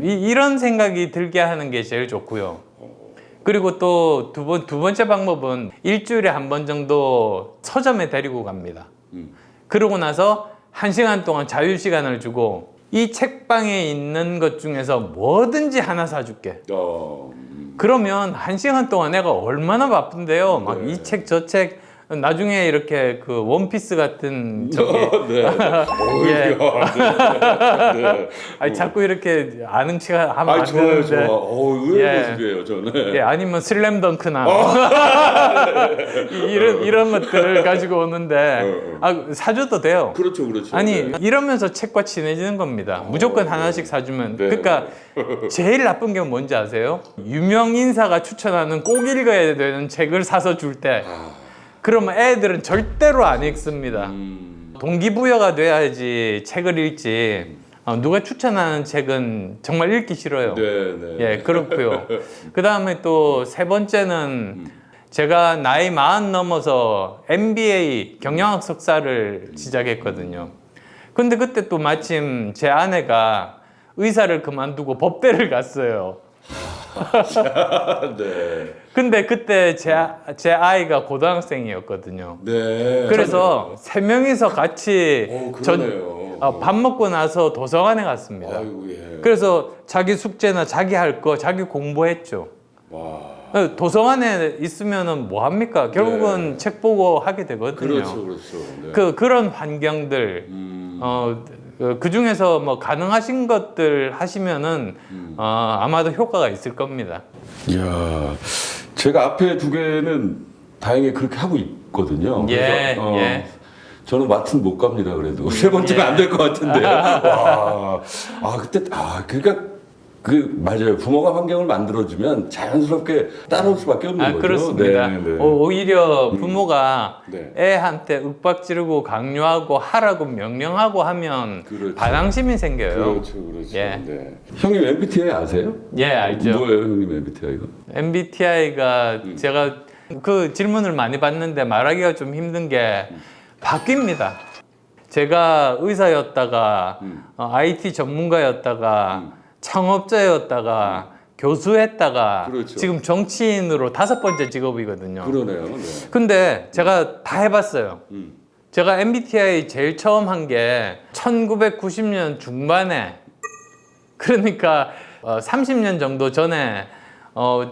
Speaker 2: 이런 생각이 들게 하는 게 제일 좋고요. 그리고 또 두 번째 방법은 일주일에 한 번 정도 서점에 데리고 갑니다. 그러고 나서 1시간 동안 자유 시간을 주고 이 책방에 있는 것 중에서 뭐든지 하나 사줄게. 그러면 1시간 동안 내가 얼마나 바쁜데요. 막 이 책 저 책 나중에 이렇게 그 원피스 같은 저기
Speaker 1: 네.
Speaker 2: 예.
Speaker 1: 네.
Speaker 2: 아니 자꾸 이렇게 아는 체가 하면 안
Speaker 1: 좋아요,
Speaker 2: 되는데.
Speaker 1: 좋아. 의외의
Speaker 2: 예.
Speaker 1: 모습이에요, 저는.
Speaker 2: 예, 아니면 슬램덩크나 이런 것들을 가지고 오는데 사줘도 돼요.
Speaker 1: 그렇죠, 그렇죠.
Speaker 2: 아니
Speaker 1: 네.
Speaker 2: 이러면서 책과 친해지는 겁니다. 무조건 하나씩 사주면.
Speaker 1: 네.
Speaker 2: 그러니까 제일 나쁜 게 뭔지 아세요? 유명 인사가 추천하는 꼭 읽어야 되는 책을 사서 줄 때 그러면 애들은 절대로 안 읽습니다. 동기부여가 돼야지 책을 읽지. 누가 추천하는 책은 정말 읽기 싫어요.
Speaker 1: 네, 네.
Speaker 2: 예, 그렇고요. 그 다음에 또 세 번째는 제가 나이 40 넘어서 MBA 경영학 석사를 시작했거든요. 근데 그때 또 마침 제 아내가 의사를 그만두고 법대를 갔어요.
Speaker 1: 네.
Speaker 2: 근데 그때 제 아이가 고등학생이었거든요.
Speaker 1: 네.
Speaker 2: 그래서 세 명이서 같이
Speaker 1: 그러네요.
Speaker 2: 밥 먹고 나서 도서관에 갔습니다.
Speaker 1: 아이고, 예.
Speaker 2: 그래서 자기 숙제나 자기 할 거 자기 공부했죠.
Speaker 1: 와.
Speaker 2: 도서관에 있으면은 뭐 합니까? 결국은 책 보고 하게 되거든요.
Speaker 1: 그렇죠, 그렇죠. 네.
Speaker 2: 그런 환경들 그 중에서 뭐 가능하신 것들 하시면은 아마도 효과가 있을 겁니다.
Speaker 1: 이야, 제가 앞에 두 개는 다행히 그렇게 하고 있거든요.
Speaker 2: 예,
Speaker 1: 그래서,
Speaker 2: 예.
Speaker 1: 저는 마트는 못 갑니다. 그래도 세 번째가 안 될 것 같은데. 와, 그때 그러니까 맞아요. 부모가 환경을 만들어주면 자연스럽게 따라올 수밖에 없는 거죠.
Speaker 2: 그렇습니다.
Speaker 1: 네, 네.
Speaker 2: 오히려 부모가
Speaker 1: 네.
Speaker 2: 애한테 윽박 지르고 강요하고 하라고 명령하고 하면
Speaker 1: 그렇죠.
Speaker 2: 반항심이 생겨요.
Speaker 1: 그렇죠.
Speaker 2: 예.
Speaker 1: 네. 형님 MBTI 아세요?
Speaker 2: 예, 알죠.
Speaker 1: 뭐예요, 형님 MBTI가?
Speaker 2: MBTI가 제가 그 질문을 많이 받는데 말하기가 좀 힘든 게 바뀝니다. 제가 의사였다가 IT 전문가였다가 창업자였다가 교수했다가
Speaker 1: 그렇죠.
Speaker 2: 지금 정치인으로 5번째 직업이거든요.
Speaker 1: 그러네요. 네.
Speaker 2: 근데 제가 다 해봤어요. 제가 MBTI 제일 처음 한 게 1990년 중반에 그러니까 30년 정도 전에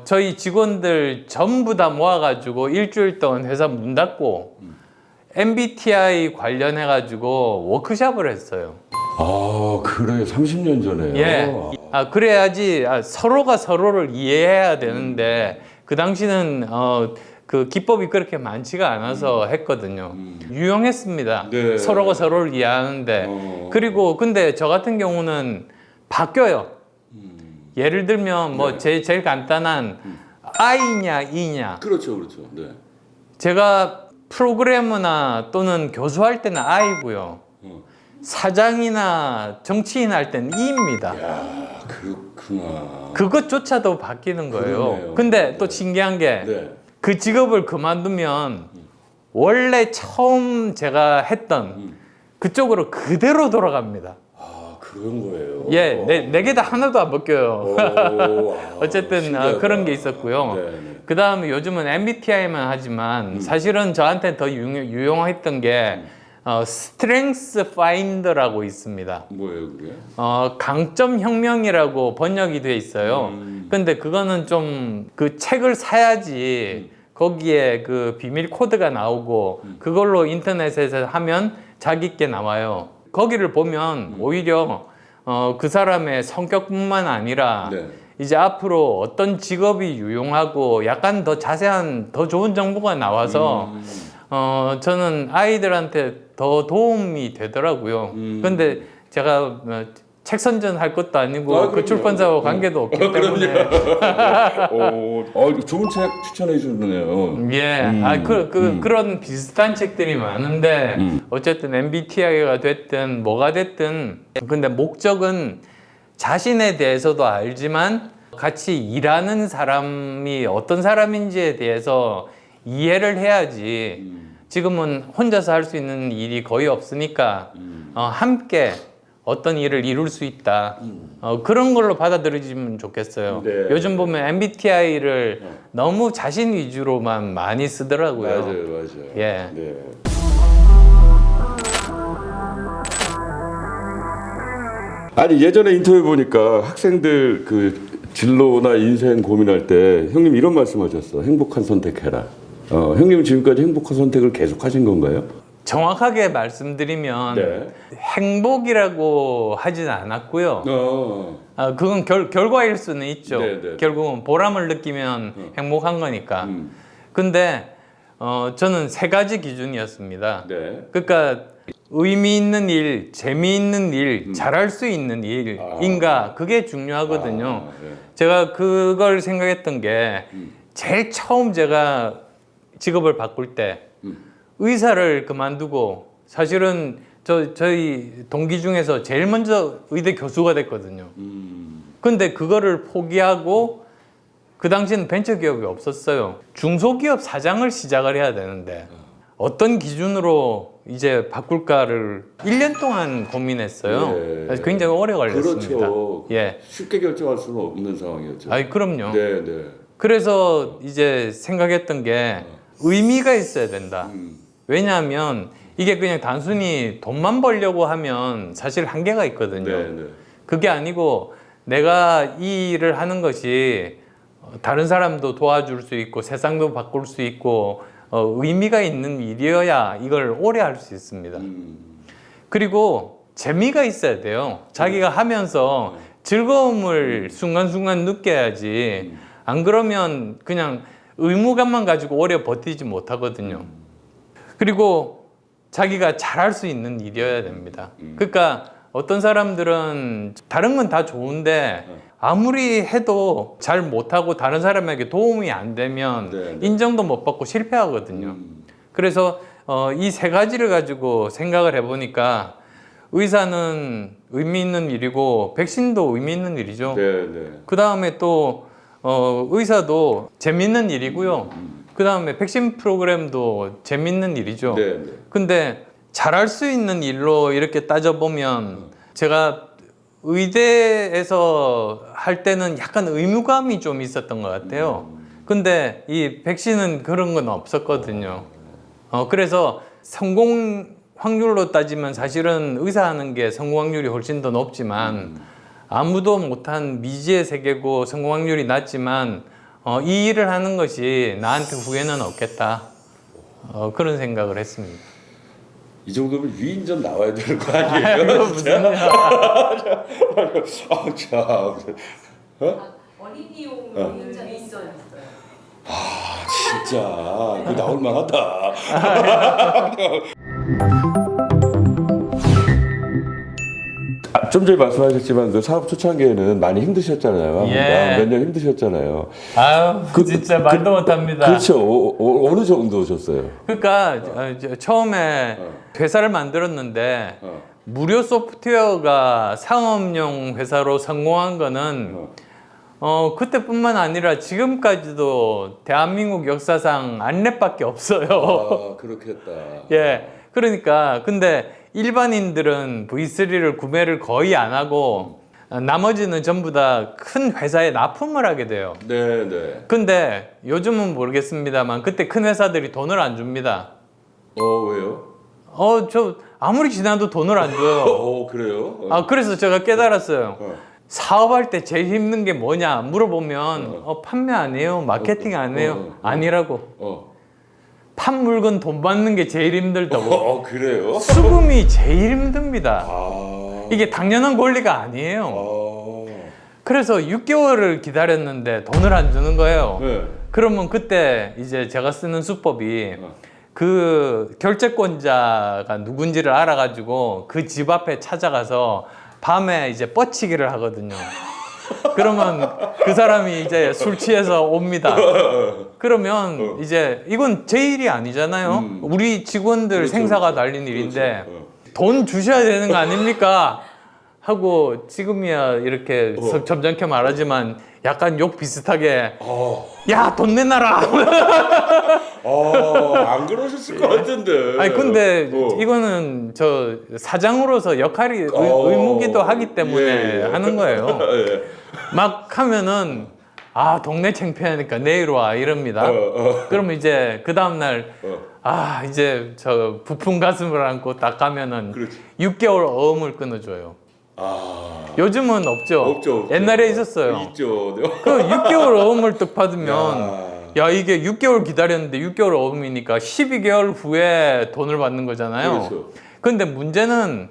Speaker 2: 저희 직원들 전부 다 모아가지고 일주일 동안 회사 문 닫고 MBTI 관련해가지고 워크숍을 했어요.
Speaker 1: 그래 30년 전에요.
Speaker 2: 예. 그래야지 서로가 서로를 이해해야 되는데 그 당시는 그 기법이 그렇게 많지가 않아서 했거든요. 유용했습니다.
Speaker 1: 네.
Speaker 2: 서로가 서로를 이해하는데 그리고 근데 저 같은 경우는 바뀌어요. 예를 들면 뭐 제일 간단한 I냐 E냐.
Speaker 1: 그렇죠, 그렇죠. 네.
Speaker 2: 제가 프로그래머나 또는 교수할 때는 I고요. 사장이나 정치인 할 때는 E입니다.
Speaker 1: 야, 그렇구나.
Speaker 2: 그것조차도 바뀌는 거예요.
Speaker 1: 그러네요.
Speaker 2: 근데 또 신기한 게 그
Speaker 1: 네.
Speaker 2: 직업을 그만두면 원래 처음 제가 했던 그쪽으로 그대로 돌아갑니다.
Speaker 1: 그런 거예요.
Speaker 2: 예, 네 개 다 하나도 안 벗겨요. 어쨌든
Speaker 1: 신기하다.
Speaker 2: 그런 게 있었고요.
Speaker 1: 네, 네.
Speaker 2: 그 다음에 요즘은 MBTI만 하지만 사실은 저한테 더 유용했던 게 스트렝스 파인더라고 있습니다.
Speaker 1: 뭐예요 그게?
Speaker 2: 강점 혁명이라고 번역이 돼 있어요. 근데 그거는 좀 그 책을 사야지 거기에 그 비밀 코드가 나오고 그걸로 인터넷에서 하면 자기께 나와요. 거기를 보면 오히려 그 사람의 성격뿐만 아니라
Speaker 1: 네.
Speaker 2: 이제 앞으로 어떤 직업이 유용하고 약간 더 자세한 더 좋은 정보가 나와서 저는 아이들한테 더 도움이 되더라고요. 근데 제가 책 선전할 것도 아니고 그
Speaker 1: 그럼요.
Speaker 2: 출판사와 관계도 없기 때문에
Speaker 1: 좋은 책 추천해 주네요.
Speaker 2: 예, 그런 비슷한 책들이 많은데 어쨌든 MBTI가 됐든 뭐가 됐든 근데 목적은 자신에 대해서도 알지만 같이 일하는 사람이 어떤 사람인지에 대해서 이해를 해야지 지금은 혼자서 할 수 있는 일이 거의 없으니까 함께 어떤 일을 이룰 수 있다. 그런 걸로 받아들여지면 좋겠어요.
Speaker 1: 네.
Speaker 2: 요즘 보면 MBTI를 너무 자신 위주로만 많이 쓰더라고요.
Speaker 1: 맞아요.
Speaker 2: 예.
Speaker 1: 네. 아니 예전에 인터뷰 보니까 학생들 그 진로나 인생 고민할 때 형님 이런 말씀하셨어. 행복한 선택해라. 형님 지금까지 행복한 선택을 계속 하신 건가요?
Speaker 2: 정확하게 말씀드리면
Speaker 1: 네.
Speaker 2: 행복이라고 하진 않았고요. 그건 결과일 수는 있죠.
Speaker 1: 네.
Speaker 2: 결국은 보람을 느끼면 행복한 거니까. 근데 저는 세 가지 기준이었습니다.
Speaker 1: 네.
Speaker 2: 그러니까 의미 있는 일, 재미있는 일, 잘할 수 있는 일인가 그게 중요하거든요.
Speaker 1: 네.
Speaker 2: 제가 그걸 생각했던 게 제일 처음 제가 직업을 바꿀 때 의사를 그만두고 사실은 저희 동기 중에서 제일 먼저 의대 교수가 됐거든요. 근데 그거를 포기하고 그 당시에는 벤처기업이 없었어요. 중소기업 사장을 시작을 해야 되는데 어떤 기준으로 이제 바꿀까를 1년 동안 고민했어요.
Speaker 1: 네.
Speaker 2: 그래서 굉장히 오래 걸렸습니다.
Speaker 1: 그렇죠.
Speaker 2: 예.
Speaker 1: 쉽게 결정할 수는 없는 상황이었죠.
Speaker 2: 아이 그럼요.
Speaker 1: 네.
Speaker 2: 그래서 이제 생각했던 게 의미가 있어야 된다. 왜냐하면 이게 그냥 단순히 돈만 벌려고 하면 사실 한계가 있거든요.
Speaker 1: 네.
Speaker 2: 그게 아니고 내가 이 일을 하는 것이 다른 사람도 도와줄 수 있고 세상도 바꿀 수 있고 의미가 있는 일이어야 이걸 오래 할 수 있습니다. 그리고 재미가 있어야 돼요. 자기가 하면서 즐거움을 순간순간 느껴야지 안 그러면 그냥 의무감만 가지고 오래 버티지 못하거든요. 그리고 자기가 잘할 수 있는 일이어야 됩니다. 그러니까 어떤 사람들은 다른 건 다 좋은데 아무리 해도 잘 못하고 다른 사람에게 도움이 안 되면
Speaker 1: 네.
Speaker 2: 인정도 못 받고 실패하거든요. 그래서 이 세 가지를 가지고 생각을 해보니까 의사는 의미 있는 일이고 백신도 의미 있는 일이죠.
Speaker 1: 네.
Speaker 2: 그 다음에 또 의사도 재밌는 일이고요. 그 다음에 백신 프로그램도 재밌는 일이죠.
Speaker 1: 네.
Speaker 2: 근데 잘할 수 있는 일로 이렇게 따져보면 제가 의대에서 할 때는 약간 의무감이 좀 있었던 것 같아요. 근데 이 백신은 그런 건 없었거든요. 그래서 성공 확률로 따지면 사실은 의사하는 게 성공 확률이 훨씬 더 높지만 아무도 못한 미지의 세계고 성공 확률이 낮지만 이 일을 하는 것이 나한테 후회는 없겠다. 그런 생각을 했습니다.
Speaker 1: 이 정도면 위인전 나와야 되는 거 아니에요?
Speaker 2: 무슨
Speaker 3: 어린이용 인전이 있어요.
Speaker 1: 진짜 이거 나올 만하다. 좀 전에 말씀하셨지만 그 사업 초창기에는 많이 힘드셨잖아요.
Speaker 2: 예.
Speaker 1: 몇 년 힘드셨잖아요.
Speaker 2: 아유, 진짜 말도 못합니다.
Speaker 1: 그렇죠. 어느 정도셨어요?
Speaker 2: 그러니까 처음에 회사를 만들었는데 무료 소프트웨어가 상업용 회사로 성공한 거는 그때뿐만 아니라 지금까지도 대한민국 역사상 안랩밖에 없어요.
Speaker 1: 그렇겠다.
Speaker 2: 예. 그러니까 근데 일반인들은 V3를 구매를 거의 안 하고 나머지는 전부 다 큰 회사에 납품을 하게 돼요.
Speaker 1: 네, 네.
Speaker 2: 근데 요즘은 모르겠습니다만 그때 큰 회사들이 돈을 안 줍니다.
Speaker 1: 왜요?
Speaker 2: 저 아무리 지나도 돈을 안 줘요.
Speaker 1: 그래요?
Speaker 2: 그래서 제가 깨달았어요.
Speaker 1: 어.
Speaker 2: 사업할 때 제일 힘든 게 뭐냐 물어보면 판매 안 해요, 마케팅 안 해요. 아니라고. 판 물건 돈 받는 게 제일 힘들다고.
Speaker 1: 그래요?
Speaker 2: 수금이 제일 힘듭니다.
Speaker 1: 아.
Speaker 2: 이게 당연한 권리가 아니에요. 그래서 6개월을 기다렸는데 돈을 안 주는 거예요.
Speaker 1: 네.
Speaker 2: 그러면 그때 이제 제가 쓰는 수법이 그 결제권자가 누군지를 알아가지고 그 집 앞에 찾아가서 밤에 이제 뻗치기를 하거든요. 그러면 그 사람이 이제 술 취해서 옵니다. 그러면 이제 이건 제 일이 아니잖아요. 우리 직원들
Speaker 1: 그렇죠,
Speaker 2: 생사가
Speaker 1: 그렇죠.
Speaker 2: 달린 일인데
Speaker 1: 그렇죠.
Speaker 2: 돈 주셔야 되는 거 아닙니까? 하고 지금이야 이렇게 점잖게 말하지만 약간 욕 비슷하게 야, 돈 내놔라.
Speaker 1: 안 그러셨을 것 같은데.
Speaker 2: 아니 근데 이거는 저 사장으로서 역할이 의무기도 하기 때문에 하는 거예요.
Speaker 1: 예.
Speaker 2: 막 하면은 동네 창피하니까 내일 와 이럽니다. 그러면 이제 그 다음 날 이제 저 부푼 가슴을 안고 딱 가면은
Speaker 1: 그렇지.
Speaker 2: 6개월 어음을 끊어줘요. 요즘은 없죠.
Speaker 1: 없죠.
Speaker 2: 옛날에 있었어요.
Speaker 1: 있죠.
Speaker 2: 그 6개월 어음을 딱 받으면 야 이게 6개월 기다렸는데 6개월 어음이니까 12개월 후에 돈을 받는 거잖아요.
Speaker 1: 그렇죠.
Speaker 2: 근데 문제는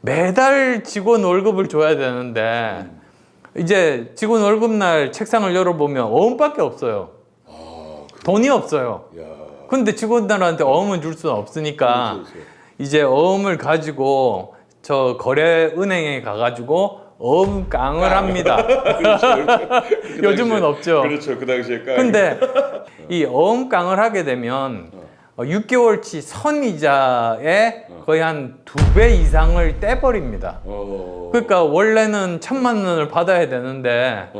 Speaker 2: 매달 직원 월급을 줘야 되는데 이제 직원 월급날 책상을 열어보면 어음밖에 없어요. 돈이 없어요.
Speaker 1: 야.
Speaker 2: 근데 직원들한테 어음은 줄 수는 없으니까
Speaker 1: 그렇죠.
Speaker 2: 이제 어음을 가지고 저 거래 은행에 가가지고 어음깡을 합니다.
Speaker 1: 그
Speaker 2: 요즘은
Speaker 1: 당시에,
Speaker 2: 없죠.
Speaker 1: 그렇죠. 그 당시에 깡.
Speaker 2: 근데 이 어음깡을 하게 되면 6개월치 선이자의 거의 한 2배 이상을 떼버립니다. 그러니까 원래는 1,000만 원을 받아야 되는데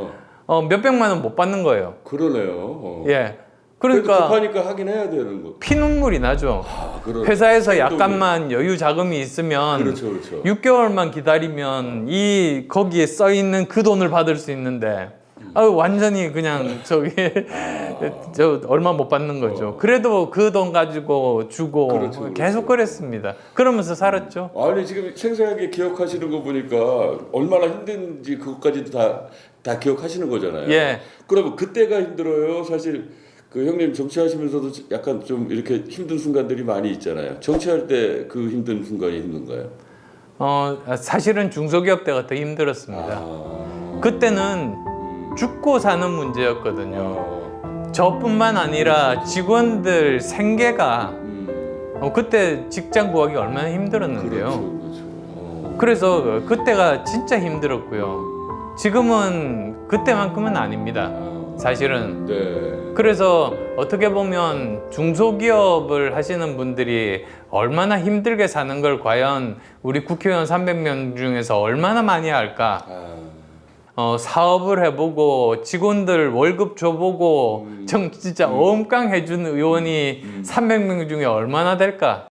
Speaker 2: 몇백만 원 못 받는 거예요.
Speaker 1: 그러네요.
Speaker 2: 예.
Speaker 1: 그래도
Speaker 2: 그러니까
Speaker 1: 급하니까 하긴 해야 되는 거.
Speaker 2: 피눈물이 나죠.
Speaker 1: 그런
Speaker 2: 회사에서
Speaker 1: 행동이.
Speaker 2: 약간만 여유 자금이 있으면
Speaker 1: 그렇죠, 그렇죠.
Speaker 2: 6개월만 기다리면 이 거기에 써 있는 그 돈을 받을 수 있는데 완전히 그냥 저 얼마 못 받는 거죠. 그래도 그 돈 가지고 주고
Speaker 1: 그렇죠,
Speaker 2: 계속 그랬습니다. 그러면서 살았죠.
Speaker 1: 아니 지금 생생하게 기억하시는 거 보니까 얼마나 힘든지 그것까지도 다 기억하시는 거잖아요.
Speaker 2: 예.
Speaker 1: 그러면 그때가 힘들어요. 사실 그 형님 정치하시면서도 약간 좀 이렇게 힘든 순간들이 많이 있잖아요. 정치할 때 그 힘든 순간이 힘든가요?
Speaker 2: 사실은 중소기업 때가 더 힘들었습니다. 그때는 죽고 사는 문제였거든요. 저뿐만 아니라 직원들 생계가 그때 직장 구하기 얼마나 힘들었는데요.
Speaker 1: 그렇죠.
Speaker 2: 그래서 그때가 진짜 힘들었고요. 지금은 그때만큼은 아닙니다. 사실은.
Speaker 1: 네.
Speaker 2: 그래서 어떻게 보면 중소기업을 하시는 분들이 얼마나 힘들게 사는 걸 과연 우리 국회의원 300명 중에서 얼마나 많이 알까? 사업을 해보고 직원들 월급 줘보고 진짜 어음깡 해준 의원이 300명 중에 얼마나 될까?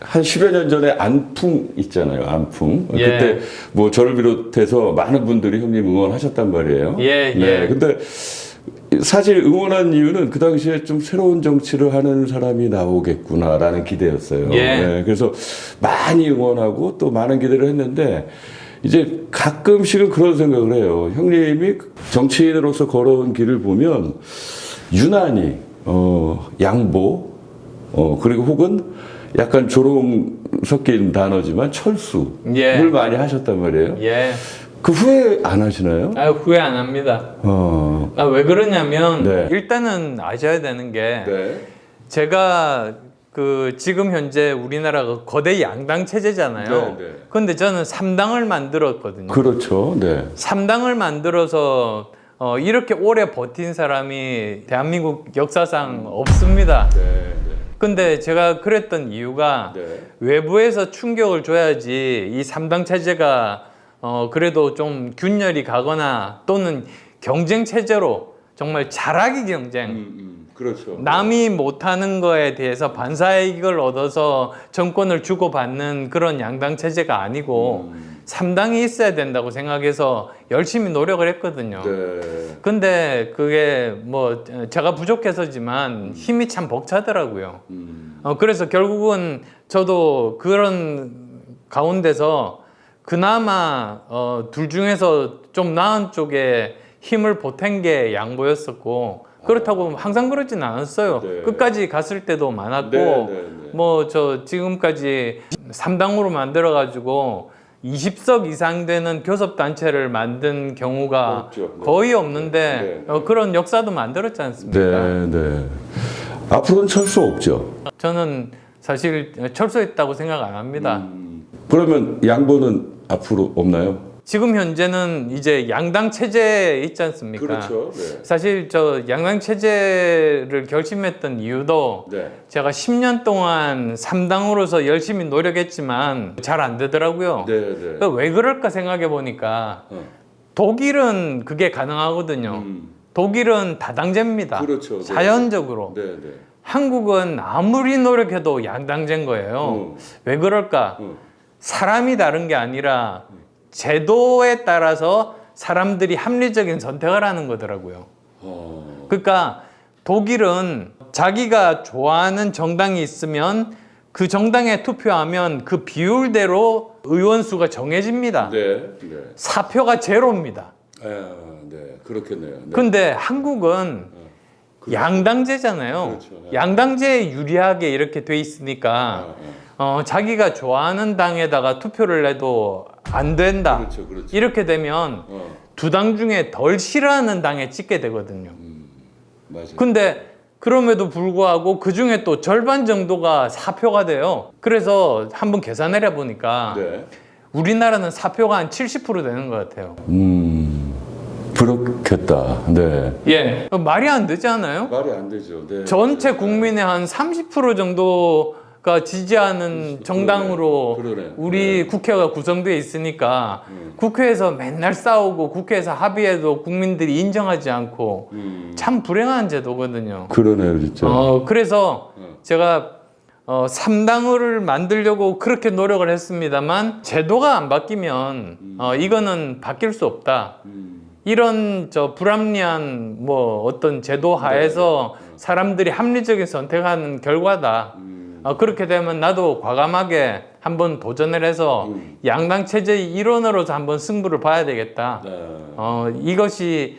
Speaker 1: 한 10여 년 전에 안풍 있잖아요. 안풍.
Speaker 2: 예.
Speaker 1: 그때 뭐 저를 비롯해서 많은 분들이 형님 응원하셨단 말이에요.
Speaker 2: 예,
Speaker 1: 네.
Speaker 2: 예.
Speaker 1: 근데 사실 응원한 이유는 그 당시에 좀 새로운 정치를 하는 사람이 나오겠구나라는 기대였어요.
Speaker 2: 예.
Speaker 1: 네. 그래서 많이 응원하고 또 많은 기대를 했는데 이제 가끔씩은 그런 생각을 해요. 형님이 정치인으로서 걸어온 길을 보면 유난히 양보 그리고 혹은 약간 조롱 섞인 단어지만 철수를
Speaker 2: 예.
Speaker 1: 많이 하셨단 말이에요.
Speaker 2: 예.
Speaker 1: 그 후회 안 하시나요?
Speaker 2: 후회 안 합니다. 왜 그러냐면
Speaker 1: 네.
Speaker 2: 일단은 아셔야 되는 게
Speaker 1: 네.
Speaker 2: 제가 그 지금 현재 우리나라가 거대 양당 체제잖아요.
Speaker 1: 네, 네.
Speaker 2: 근데 저는 3당을 만들었거든요.
Speaker 1: 그렇죠. 네.
Speaker 2: 3당을 만들어서 이렇게 오래 버틴 사람이 대한민국 역사상 없습니다.
Speaker 1: 네. 네.
Speaker 2: 근데 제가 그랬던 이유가
Speaker 1: 네.
Speaker 2: 외부에서 충격을 줘야지 이 3당 체제가 그래도 좀 균열이 가거나 또는 경쟁 체제로 정말 잘하기 경쟁
Speaker 1: 그렇죠.
Speaker 2: 남이 못하는 거에 대해서 반사이익을 얻어서 정권을 주고받는 그런 양당 체제가 아니고 3당이 있어야 된다고 생각해서 열심히 노력을 했거든요.
Speaker 1: 네.
Speaker 2: 근데 그게 뭐 제가 부족해서지만 힘이 참 벅차더라고요. 그래서 결국은 저도 그런 가운데서 그나마 둘 중에서 좀 나은 쪽에 힘을 보탠 게 양보였었고 그렇다고 항상 그러진 않았어요.
Speaker 1: 네.
Speaker 2: 끝까지 갔을 때도 많았고
Speaker 1: 네.
Speaker 2: 뭐 저 지금까지 3당으로 만들어 가지고 20석 이상 되는 교섭단체를 만든 경우가
Speaker 1: 없죠. 네.
Speaker 2: 거의 없는데
Speaker 1: 네.
Speaker 2: 그런 역사도 만들었지 않습니까?
Speaker 1: 네. 앞으로는 철수 없죠.
Speaker 2: 저는 사실 철수했다고 생각 안 합니다.
Speaker 1: 그러면 양보는 앞으로 없나요?
Speaker 2: 지금 현재는 이제 양당 체제에 있지 않습니까?
Speaker 1: 그렇죠. 네.
Speaker 2: 사실 저 양당 체제를 결심했던 이유도
Speaker 1: 네.
Speaker 2: 제가 10년 동안 3당으로서 열심히 노력했지만 잘 안 되더라고요.
Speaker 1: 네.
Speaker 2: 왜 그럴까 생각해 보니까 독일은 그게 가능하거든요. 독일은 다당제입니다.
Speaker 1: 그렇죠. 네.
Speaker 2: 자연적으로.
Speaker 1: 네.
Speaker 2: 한국은 아무리 노력해도 양당제인 거예요. 왜 그럴까? 사람이 다른 게 아니라 제도에 따라서 사람들이 합리적인 선택을 하는 거더라고요. 그러니까 독일은 자기가 좋아하는 정당이 있으면 그 정당에 투표하면 그 비율대로 의원 수가 정해집니다.
Speaker 1: 네.
Speaker 2: 사표가 제로입니다.
Speaker 1: 네. 그렇겠네요. 네.
Speaker 2: 근데 한국은 양당제잖아요.
Speaker 1: 그렇죠.
Speaker 2: 양당제에 유리하게 이렇게 돼 있으니까 자기가 좋아하는 당에다가 투표를 해도 안 된다.
Speaker 1: 그렇죠.
Speaker 2: 이렇게 되면 두 당 중에 덜 싫어하는 당에 찍게 되거든요.
Speaker 1: 맞아요.
Speaker 2: 근데 그럼에도 불구하고 그 중에 또 절반 정도가 사표가 돼요. 그래서 한번 계산해 보니까
Speaker 1: 네.
Speaker 2: 우리나라는 사표가 한 70% 되는 것 같아요.
Speaker 1: 그렇겠다. 네.
Speaker 2: 예, 말이 안 되지 않아요?
Speaker 1: 말이 안 되죠. 네.
Speaker 2: 전체 국민의 한 30% 정도가 지지하는 정당으로
Speaker 1: 그러네.
Speaker 2: 우리 국회가 구성되어 있으니까 국회에서 맨날 싸우고 국회에서 합의해도 국민들이 인정하지 않고 참 불행한 제도거든요.
Speaker 1: 그러네요, 진짜.
Speaker 2: 그래서 제가 3당을 만들려고 그렇게 노력을 했습니다만 제도가 안 바뀌면 이거는 바뀔 수 없다. 이런 불합리한 뭐 어떤 제도 하에서 사람들이 합리적인 선택하는 결과다. 그렇게 되면 나도 과감하게 한번 도전을 해서 양당 체제의 일원으로서 한번 승부를 봐야 되겠다. 이것이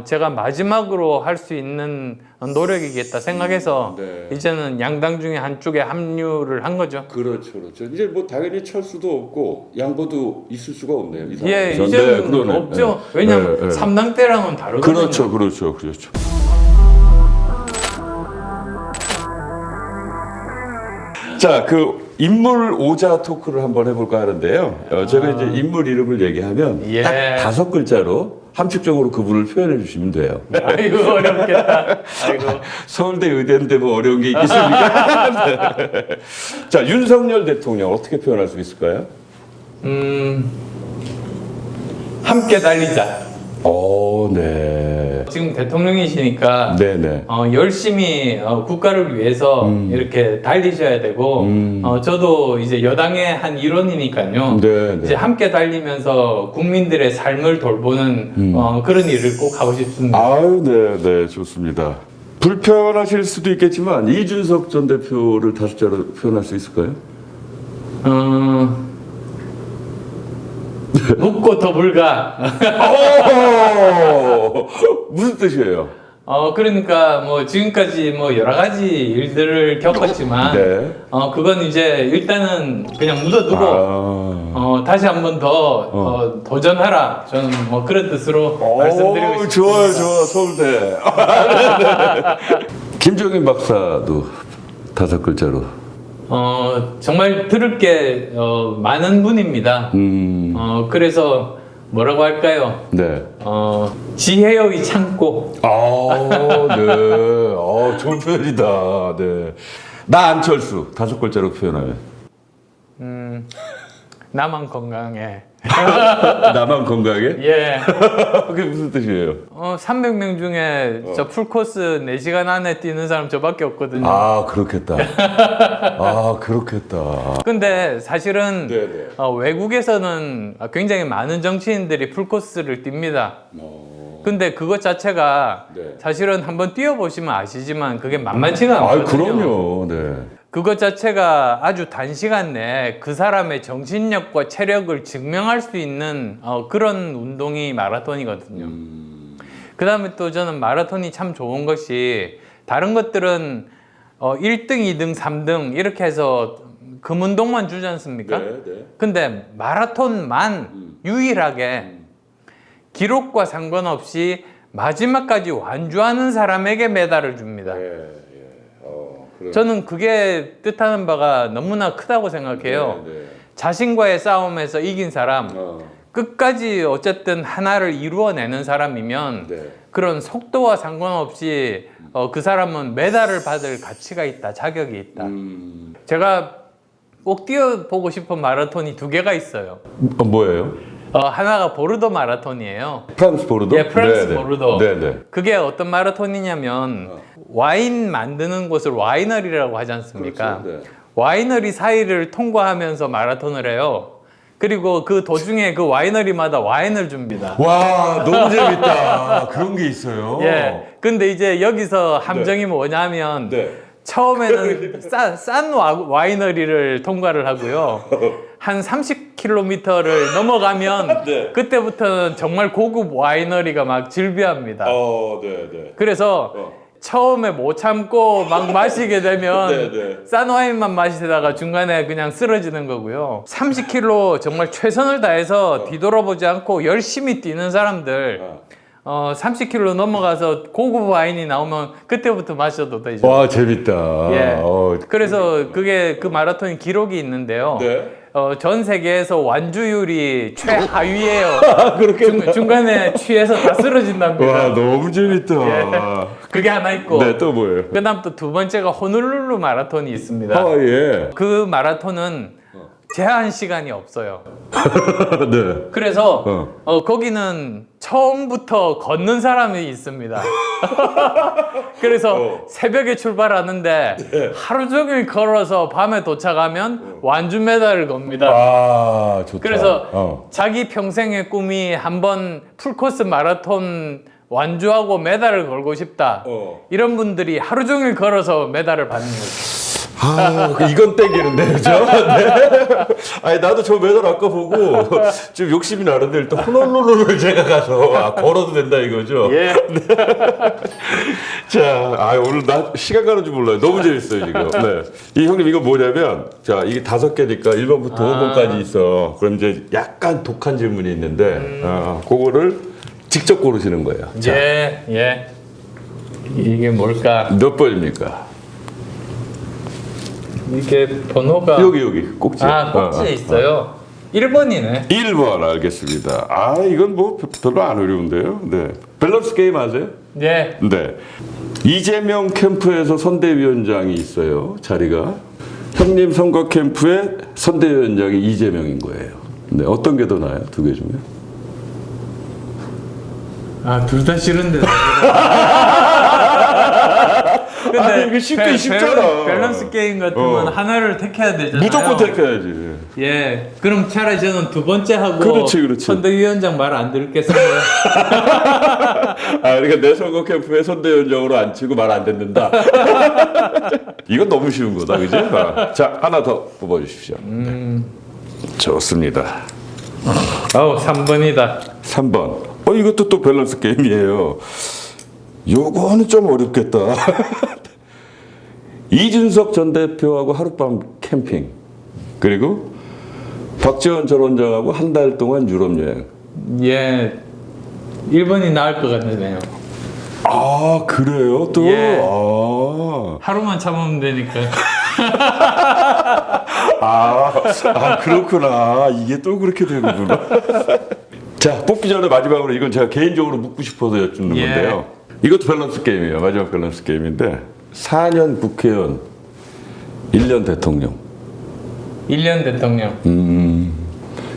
Speaker 2: 제가 마지막으로 할 수 있는 노력이겠다 생각해서 이제는 양당 중에 한쪽에 합류를 한 거죠.
Speaker 1: 그렇죠. 이제 뭐 당연히 철수도 없고 양보도 있을 수가 없네요. 이
Speaker 2: 예,
Speaker 1: 상황에서.
Speaker 2: 이제는
Speaker 1: 네, 그러네.
Speaker 2: 없죠. 왜냐하면
Speaker 1: 네.
Speaker 2: 3당 때랑은 다르거든요.
Speaker 1: 그렇죠. 자, 그 인물 오자 토크를 한번 해볼까 하는데요. 제가 이제 인물 이름을 얘기하면
Speaker 2: 예.
Speaker 1: 딱 5글자로 함축적으로 그분을 표현해 주시면 돼요.
Speaker 2: 아이고 어렵겠다. 아이고.
Speaker 1: 서울대 의대인데 뭐 어려운 게 있겠습니까? 네. 자, 윤석열 대통령 어떻게 표현할 수 있을까요?
Speaker 2: 함께 달리자.
Speaker 1: 네.
Speaker 2: 지금 대통령이시니까
Speaker 1: 네네.
Speaker 2: 열심히 국가를 위해서 이렇게 달리셔야 되고 저도 이제 여당의 한 일원이니까요.
Speaker 1: 네.
Speaker 2: 이제 함께 달리면서 국민들의 삶을 돌보는 그런 일을 꼭 하고 싶습니다.
Speaker 1: 아유, 네, 좋습니다. 불편하실 수도 있겠지만 이준석 전 대표를 5자로 표현할 수 있을까요?
Speaker 2: 묻고 더 불가.
Speaker 1: 무슨 뜻이에요?
Speaker 2: 그러니까 뭐 지금까지 뭐 여러 가지 일들을 겪었지만
Speaker 1: 네.
Speaker 2: 그건 이제 일단은 그냥 묻어두고 다시 한 번 더 도전하라. 저는 뭐 그런 뜻으로 말씀드리고 싶습니다.
Speaker 1: 좋아요, 서울대. 김종인 박사도 5글자로.
Speaker 2: 정말 들을 게 많은 분입니다. 그래서 뭐라고 할까요?
Speaker 1: 네.
Speaker 2: 지혜의 창고.
Speaker 1: 네. 좋은 표현이다. 네. 나 안철수 5글자로 표현하면.
Speaker 2: 나만 건강해.
Speaker 1: 나만 건강해?
Speaker 2: 예.
Speaker 1: 그게 무슨 뜻이에요?
Speaker 2: 300명 중에 저 풀코스 4시간 안에 뛰는 사람 저밖에 없거든요.
Speaker 1: 아, 그렇겠다. 아, 그렇겠다.
Speaker 2: 근데 사실은
Speaker 1: 네네.
Speaker 2: 외국에서는 굉장히 많은 정치인들이 풀코스를 뜁니다. 근데 그것 자체가
Speaker 1: 네.
Speaker 2: 사실은 한번 뛰어보시면 아시지만 그게 만만치가
Speaker 1: 아,
Speaker 2: 않거든요.
Speaker 1: 그럼요. 네.
Speaker 2: 그것 자체가 아주 단시간 내에 그 사람의 정신력과 체력을 증명할 수 있는 그런 운동이 마라톤이거든요. 그 다음에 또 저는 마라톤이 참 좋은 것이 다른 것들은 1등, 2등, 3등 이렇게 해서 금운동만 주지 않습니까?
Speaker 1: 네.
Speaker 2: 근데 마라톤만 유일하게 기록과 상관없이 마지막까지 완주하는 사람에게 메달을 줍니다.
Speaker 1: 그래.
Speaker 2: 저는 그게 뜻하는 바가 너무나 크다고 생각해요.
Speaker 1: 네.
Speaker 2: 자신과의 싸움에서 이긴 사람, 끝까지 어쨌든 하나를 이루어내는 사람이면
Speaker 1: 네.
Speaker 2: 그런 속도와 상관없이 그 사람은 메달을 받을 가치가 있다, 자격이 있다. 제가 꼭 뛰어보고 싶은 마라톤이 2개가 있어요.
Speaker 1: 뭐예요?
Speaker 2: 하나가 보르도 마라톤이에요.
Speaker 1: 프랑스 보르도?
Speaker 2: 예, 프랑스
Speaker 1: 네네.
Speaker 2: 보르도.
Speaker 1: 네네.
Speaker 2: 그게 어떤 마라톤이냐면 와인 만드는 곳을 와이너리라고 하지 않습니까?
Speaker 1: 그렇죠. 네.
Speaker 2: 와이너리 사이를 통과하면서 마라톤을 해요. 그리고 그 도중에 그 와이너리마다 와인을 줍니다.
Speaker 1: 와, 너무 재밌다. 그런 게 있어요.
Speaker 2: 예. 근데 이제 여기서 함정이 뭐냐면
Speaker 1: 네.
Speaker 2: 처음에는 싼 와이너리를 통과를 하고요. 한 30km를 넘어가면
Speaker 1: 네.
Speaker 2: 그때부터는 정말 고급 와이너리가 막 즐비합니다.
Speaker 1: 네.
Speaker 2: 그래서 처음에 못 참고 막 마시게 되면
Speaker 1: 네.
Speaker 2: 싼 와인만 마시다가 중간에 그냥 쓰러지는 거고요. 30km 정말 최선을 다해서 뒤돌아보지 않고 열심히 뛰는 사람들 30km 넘어가서 고급 와인이 나오면 그때부터 마셔도 되죠.
Speaker 1: 와, 재밌다.
Speaker 2: 예. 그래서 그게 그 마라톤 기록이 있는데요.
Speaker 1: 네.
Speaker 2: 전 세계에서 완주율이 최하위예요.
Speaker 1: 그렇게.
Speaker 2: 중간에 취해서 다 쓰러진답니다.
Speaker 1: 와, 너무 재밌다.
Speaker 2: 그게 하나 있고.
Speaker 1: 네, 또 뭐예요?
Speaker 2: 그다음 또 2번째가 호놀룰루 마라톤이 있습니다.
Speaker 1: 예.
Speaker 2: 그 마라톤은 제한 시간이 없어요.
Speaker 1: 네.
Speaker 2: 그래서 거기는 처음부터 걷는 사람이 있습니다. 그래서 새벽에 출발하는데 하루 종일 걸어서 밤에 도착하면 완주 메달을 겁니다.
Speaker 1: 아, 좋다.
Speaker 2: 그래서 자기 평생의 꿈이 한번 풀코스 마라톤 완주하고 메달을 걸고 싶다. 이런 분들이 하루 종일 걸어서 메달을 받는 거죠.
Speaker 1: 이건 땡기는데, 그죠? 네. 아니, 나도 저 메달 아까 보고 좀 욕심이 나는데 일단 호놀룰루를 제가 가서 걸어도 된다 이거죠?
Speaker 2: 예.
Speaker 1: 자, 오늘 나 시간 가는 줄 몰라요. 너무 재밌어요, 지금. 네. 이 형님, 이거 뭐냐면, 자, 이게 5개니까 1번부터 5번까지 있어. 그럼 이제 약간 독한 질문이 있는데, 그거를 직접 고르시는 거예요. 자,
Speaker 2: 예. 이게 뭘까?
Speaker 1: 몇 번입니까?
Speaker 2: 이게 번호가
Speaker 1: 여기, 꼭지.
Speaker 2: 꼭지에 있어요. 1번이네.
Speaker 1: 1번, 알겠습니다. 이건 뭐 별로 안 어려운데요. 네. 밸런스 게임 아세요?
Speaker 2: 예.
Speaker 1: 네. 이재명 캠프에서 선대위원장이 있어요, 자리가. 형님 선거 캠프에 선대위원장이 이재명인 거예요. 네. 어떤 게 더 나아요, 2개 중에?
Speaker 2: 둘 다 싫은데. 근데
Speaker 1: 이게 쉽게 쉽잖아.
Speaker 2: 밸런스 게임 같으면 하나를 택해야 되잖아요.
Speaker 1: 무조건 택해야지.
Speaker 2: 예. 그럼 차라리 저는 2번째 하고
Speaker 1: 그렇지.
Speaker 2: 선대위원장 말 안 들겠어요.
Speaker 1: 그러니까 내 선거 캠프에 선대위원장으로 안 치고 말 안 듣는다. 이건 너무 쉬운 거다, 그지? 자, 하나 더 뽑아주십시오. 좋습니다.
Speaker 2: 3번이다.
Speaker 1: 3번. 이것도 또 밸런스 게임이에요. 요거는 좀 어렵겠다. 이준석 전 대표하고 하룻밤 캠핑. 그리고 박지원 전 원장하고 한 달 동안 유럽 여행.
Speaker 2: 예. 1번이 나을 것 같네요.
Speaker 1: 그래요? 또?
Speaker 2: 예. 하루만 참으면 되니까.
Speaker 1: 그렇구나. 이게 또 그렇게 되는구나. 자, 뽑기 전에 마지막으로 이건 제가 개인적으로 묻고 싶어서 여쭙는 건데요. 이것도 밸런스 게임이에요. 마지막 밸런스 게임인데 4년 국회의원, 1년 대통령.
Speaker 2: 1년 대통령.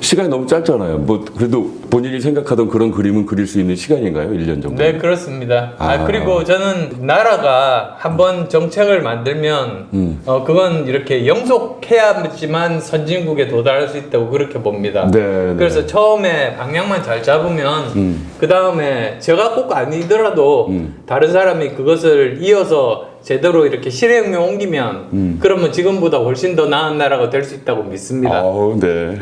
Speaker 1: 시간이 너무 짧잖아요. 뭐 그래도 본인이 생각하던 그런 그림은 그릴 수 있는 시간인가요? 1년 정도?
Speaker 2: 네, 그렇습니다.
Speaker 1: 아.
Speaker 2: 그리고 저는 나라가 한번 정책을 만들면 그건 이렇게 영속해야지만 선진국에 도달할 수 있다고 그렇게 봅니다.
Speaker 1: 네, 네.
Speaker 2: 그래서 처음에 방향만 잘 잡으면 그 다음에 제가 꼭 아니더라도 다른 사람이 그것을 이어서 제대로 이렇게 실행에 옮기면 그러면 지금보다 훨씬 더 나은 나라가 될 수 있다고 믿습니다.
Speaker 1: 아우, 네.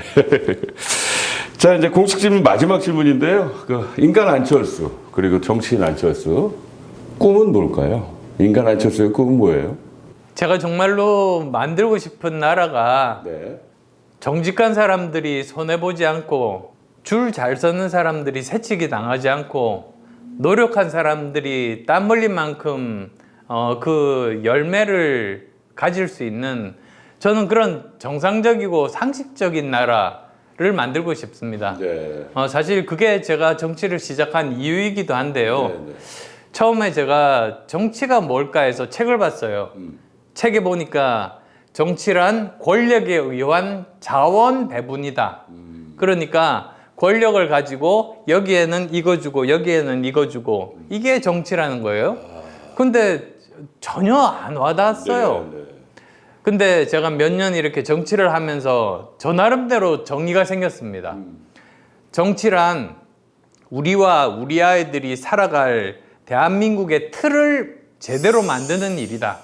Speaker 1: 자, 이제 공식 질문 마지막 질문인데요. 그 인간 안철수 그리고 정치인 안철수 꿈은 뭘까요? 인간 안철수의 꿈은 뭐예요?
Speaker 2: 제가 정말로 만들고 싶은 나라가
Speaker 1: 네.
Speaker 2: 정직한 사람들이 손해보지 않고 줄 잘 서는 사람들이 새치기 당하지 않고 노력한 사람들이 땀 흘린 만큼 그 열매를 가질 수 있는 저는 그런 정상적이고 상식적인 나라를 만들고 싶습니다.
Speaker 1: 네.
Speaker 2: 사실 그게 제가 정치를 시작한 이유이기도 한데요.
Speaker 1: 네.
Speaker 2: 처음에 제가 정치가 뭘까 해서 책을 봤어요. 책에 보니까 정치란 권력에 의한 자원 배분이다. 그러니까 권력을 가지고 여기에는 이거 주고 여기에는 이거 주고 이게 정치라는 거예요. 근데 전혀 안 와닿았어요.
Speaker 1: 네.
Speaker 2: 근데 제가 몇 년 이렇게 정치를 하면서 저 나름대로 정의가 생겼습니다. 정치란 우리와 우리 아이들이 살아갈 대한민국의 틀을 제대로 만드는 일이다.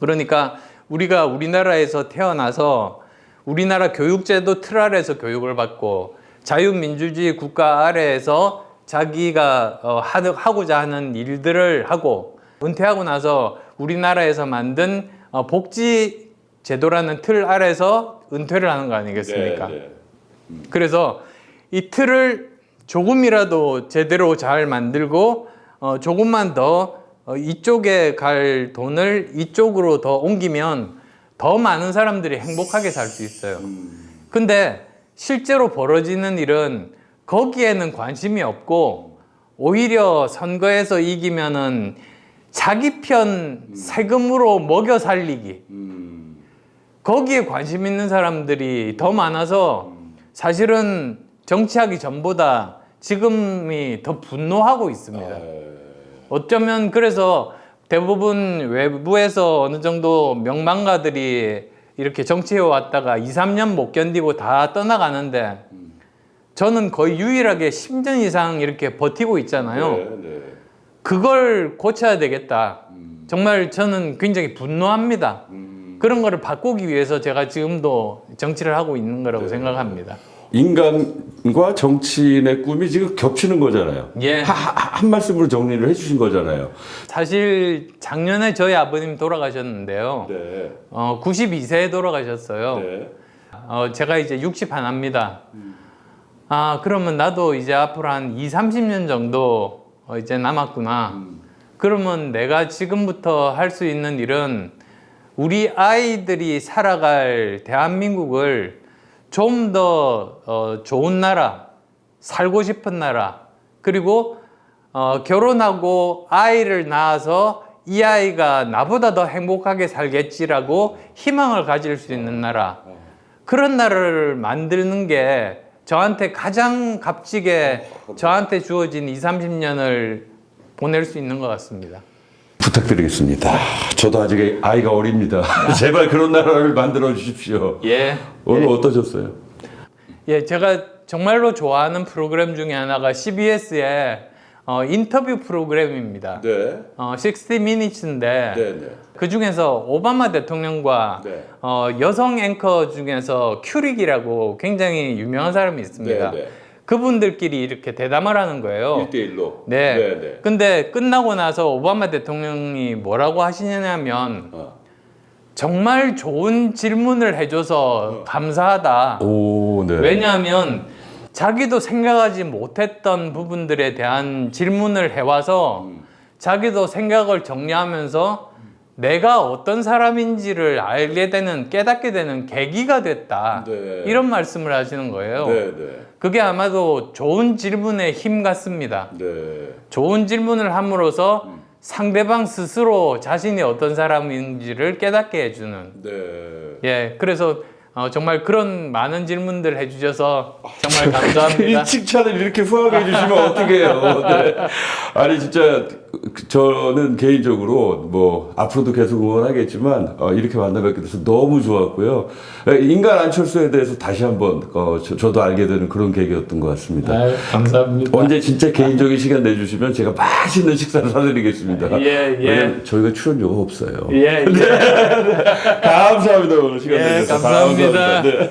Speaker 2: 그러니까 우리가 우리나라에서 태어나서 우리나라 교육제도 틀 아래에서 교육을 받고 자유민주주의 국가 아래에서 자기가 하고자 하는 일들을 하고 은퇴하고 나서 우리나라에서 만든 복지 제도라는 틀 아래에서 은퇴를 하는 거 아니겠습니까?
Speaker 1: 네.
Speaker 2: 그래서 이 틀을 조금이라도 제대로 잘 만들고 조금만 더 이쪽에 갈 돈을 이쪽으로 더 옮기면 더 많은 사람들이 행복하게 살 수 있어요. 근데 실제로 벌어지는 일은 거기에는 관심이 없고 오히려 선거에서 이기면은 자기 편 세금으로 먹여 살리기 거기에 관심 있는 사람들이 더 많아서 사실은 정치하기 전보다 지금이 더 분노하고 있습니다. 어쩌면 그래서 대부분 외부에서 어느 정도 명망가들이 이렇게 정치해 왔다가 2, 3년 못 견디고 다 떠나가는데 저는 거의 유일하게 10년 이상 이렇게 버티고 있잖아요.
Speaker 1: 네.
Speaker 2: 그걸 고쳐야 되겠다. 정말 저는 굉장히 분노합니다. 그런 거를 바꾸기 위해서 제가 지금도 정치를 하고 있는 거라고 생각합니다.
Speaker 1: 인간과 정치인의 꿈이 지금 겹치는 거잖아요.
Speaker 2: 예.
Speaker 1: 한 말씀으로 정리를 해주신 거잖아요.
Speaker 2: 사실 작년에 저희 아버님 돌아가셨는데요.
Speaker 1: 네.
Speaker 2: 92세에 돌아가셨어요.
Speaker 1: 네.
Speaker 2: 제가 이제 60 하나입니다. 그러면 나도 이제 앞으로 한 2, 30년 정도 이제 남았구나. 그러면 내가 지금부터 할 수 있는 일은 우리 아이들이 살아갈 대한민국을 좀 더 좋은 나라, 살고 싶은 나라, 그리고 결혼하고 아이를 낳아서 이 아이가 나보다 더 행복하게 살겠지라고 희망을 가질 수 있는 나라, 그런 나라를 만드는 게 저한테 가장 값지게 저한테 주어진 2, 30년을 보낼 수 있는 것 같습니다.
Speaker 1: 부탁드리겠습니다. 저도 아직 아이가 어립니다. 제발 그런 나라를 만들어 주십시오.
Speaker 2: 예.
Speaker 1: 오늘 어떠셨어요?
Speaker 2: 예, 제가 정말로 좋아하는 프로그램 중에 하나가 CBS의 인터뷰 프로그램입니다.
Speaker 1: 네.
Speaker 2: 60 Minutes인데
Speaker 1: 네.
Speaker 2: 그 중에서 오바마 대통령과
Speaker 1: 네.
Speaker 2: 여성 앵커 중에서 큐릭이라고 굉장히 유명한 사람이 있습니다.
Speaker 1: 네.
Speaker 2: 그분들끼리 이렇게 대담을 하는 거예요.
Speaker 1: 1대1로.
Speaker 2: 네. 근데 끝나고 나서 오바마 대통령이 뭐라고 하시냐면 정말 좋은 질문을 해줘서 감사하다.
Speaker 1: 오, 네.
Speaker 2: 왜냐하면 자기도 생각하지 못했던 부분들에 대한 질문을 해와서 자기도 생각을 정리하면서 내가 어떤 사람인지를 알게 되는, 깨닫게 되는 계기가 됐다.
Speaker 1: 네.
Speaker 2: 이런 말씀을 하시는 거예요.
Speaker 1: 네.
Speaker 2: 그게 아마도 좋은 질문의 힘 같습니다.
Speaker 1: 네.
Speaker 2: 좋은 질문을 함으로써 상대방 스스로 자신이 어떤 사람인지를 깨닫게 해주는.
Speaker 1: 네.
Speaker 2: 예, 그래서 정말 그런 많은 질문들 해주셔서 정말 감사합니다.
Speaker 1: 이 칭찬을 이렇게 후하게 해주시면 어떡해요. 네. 아니 진짜 저는 개인적으로 뭐 앞으로도 계속 응원하겠지만 이렇게 만나뵙게 돼서 너무 좋았고요. 인간 안철수에 대해서 다시 한번 저도 알게 되는 그런 계기였던 것 같습니다.
Speaker 2: 아유, 감사합니다.
Speaker 1: 언제 진짜 개인적인 시간 내주시면 제가 맛있는 식사를 사드리겠습니다.
Speaker 2: 예.
Speaker 1: 왜냐면 저희가 출연료가 없어요.
Speaker 2: 예.
Speaker 1: 감사합니다. 오늘 시간 내주셔서
Speaker 2: 감사합니다.
Speaker 1: 네.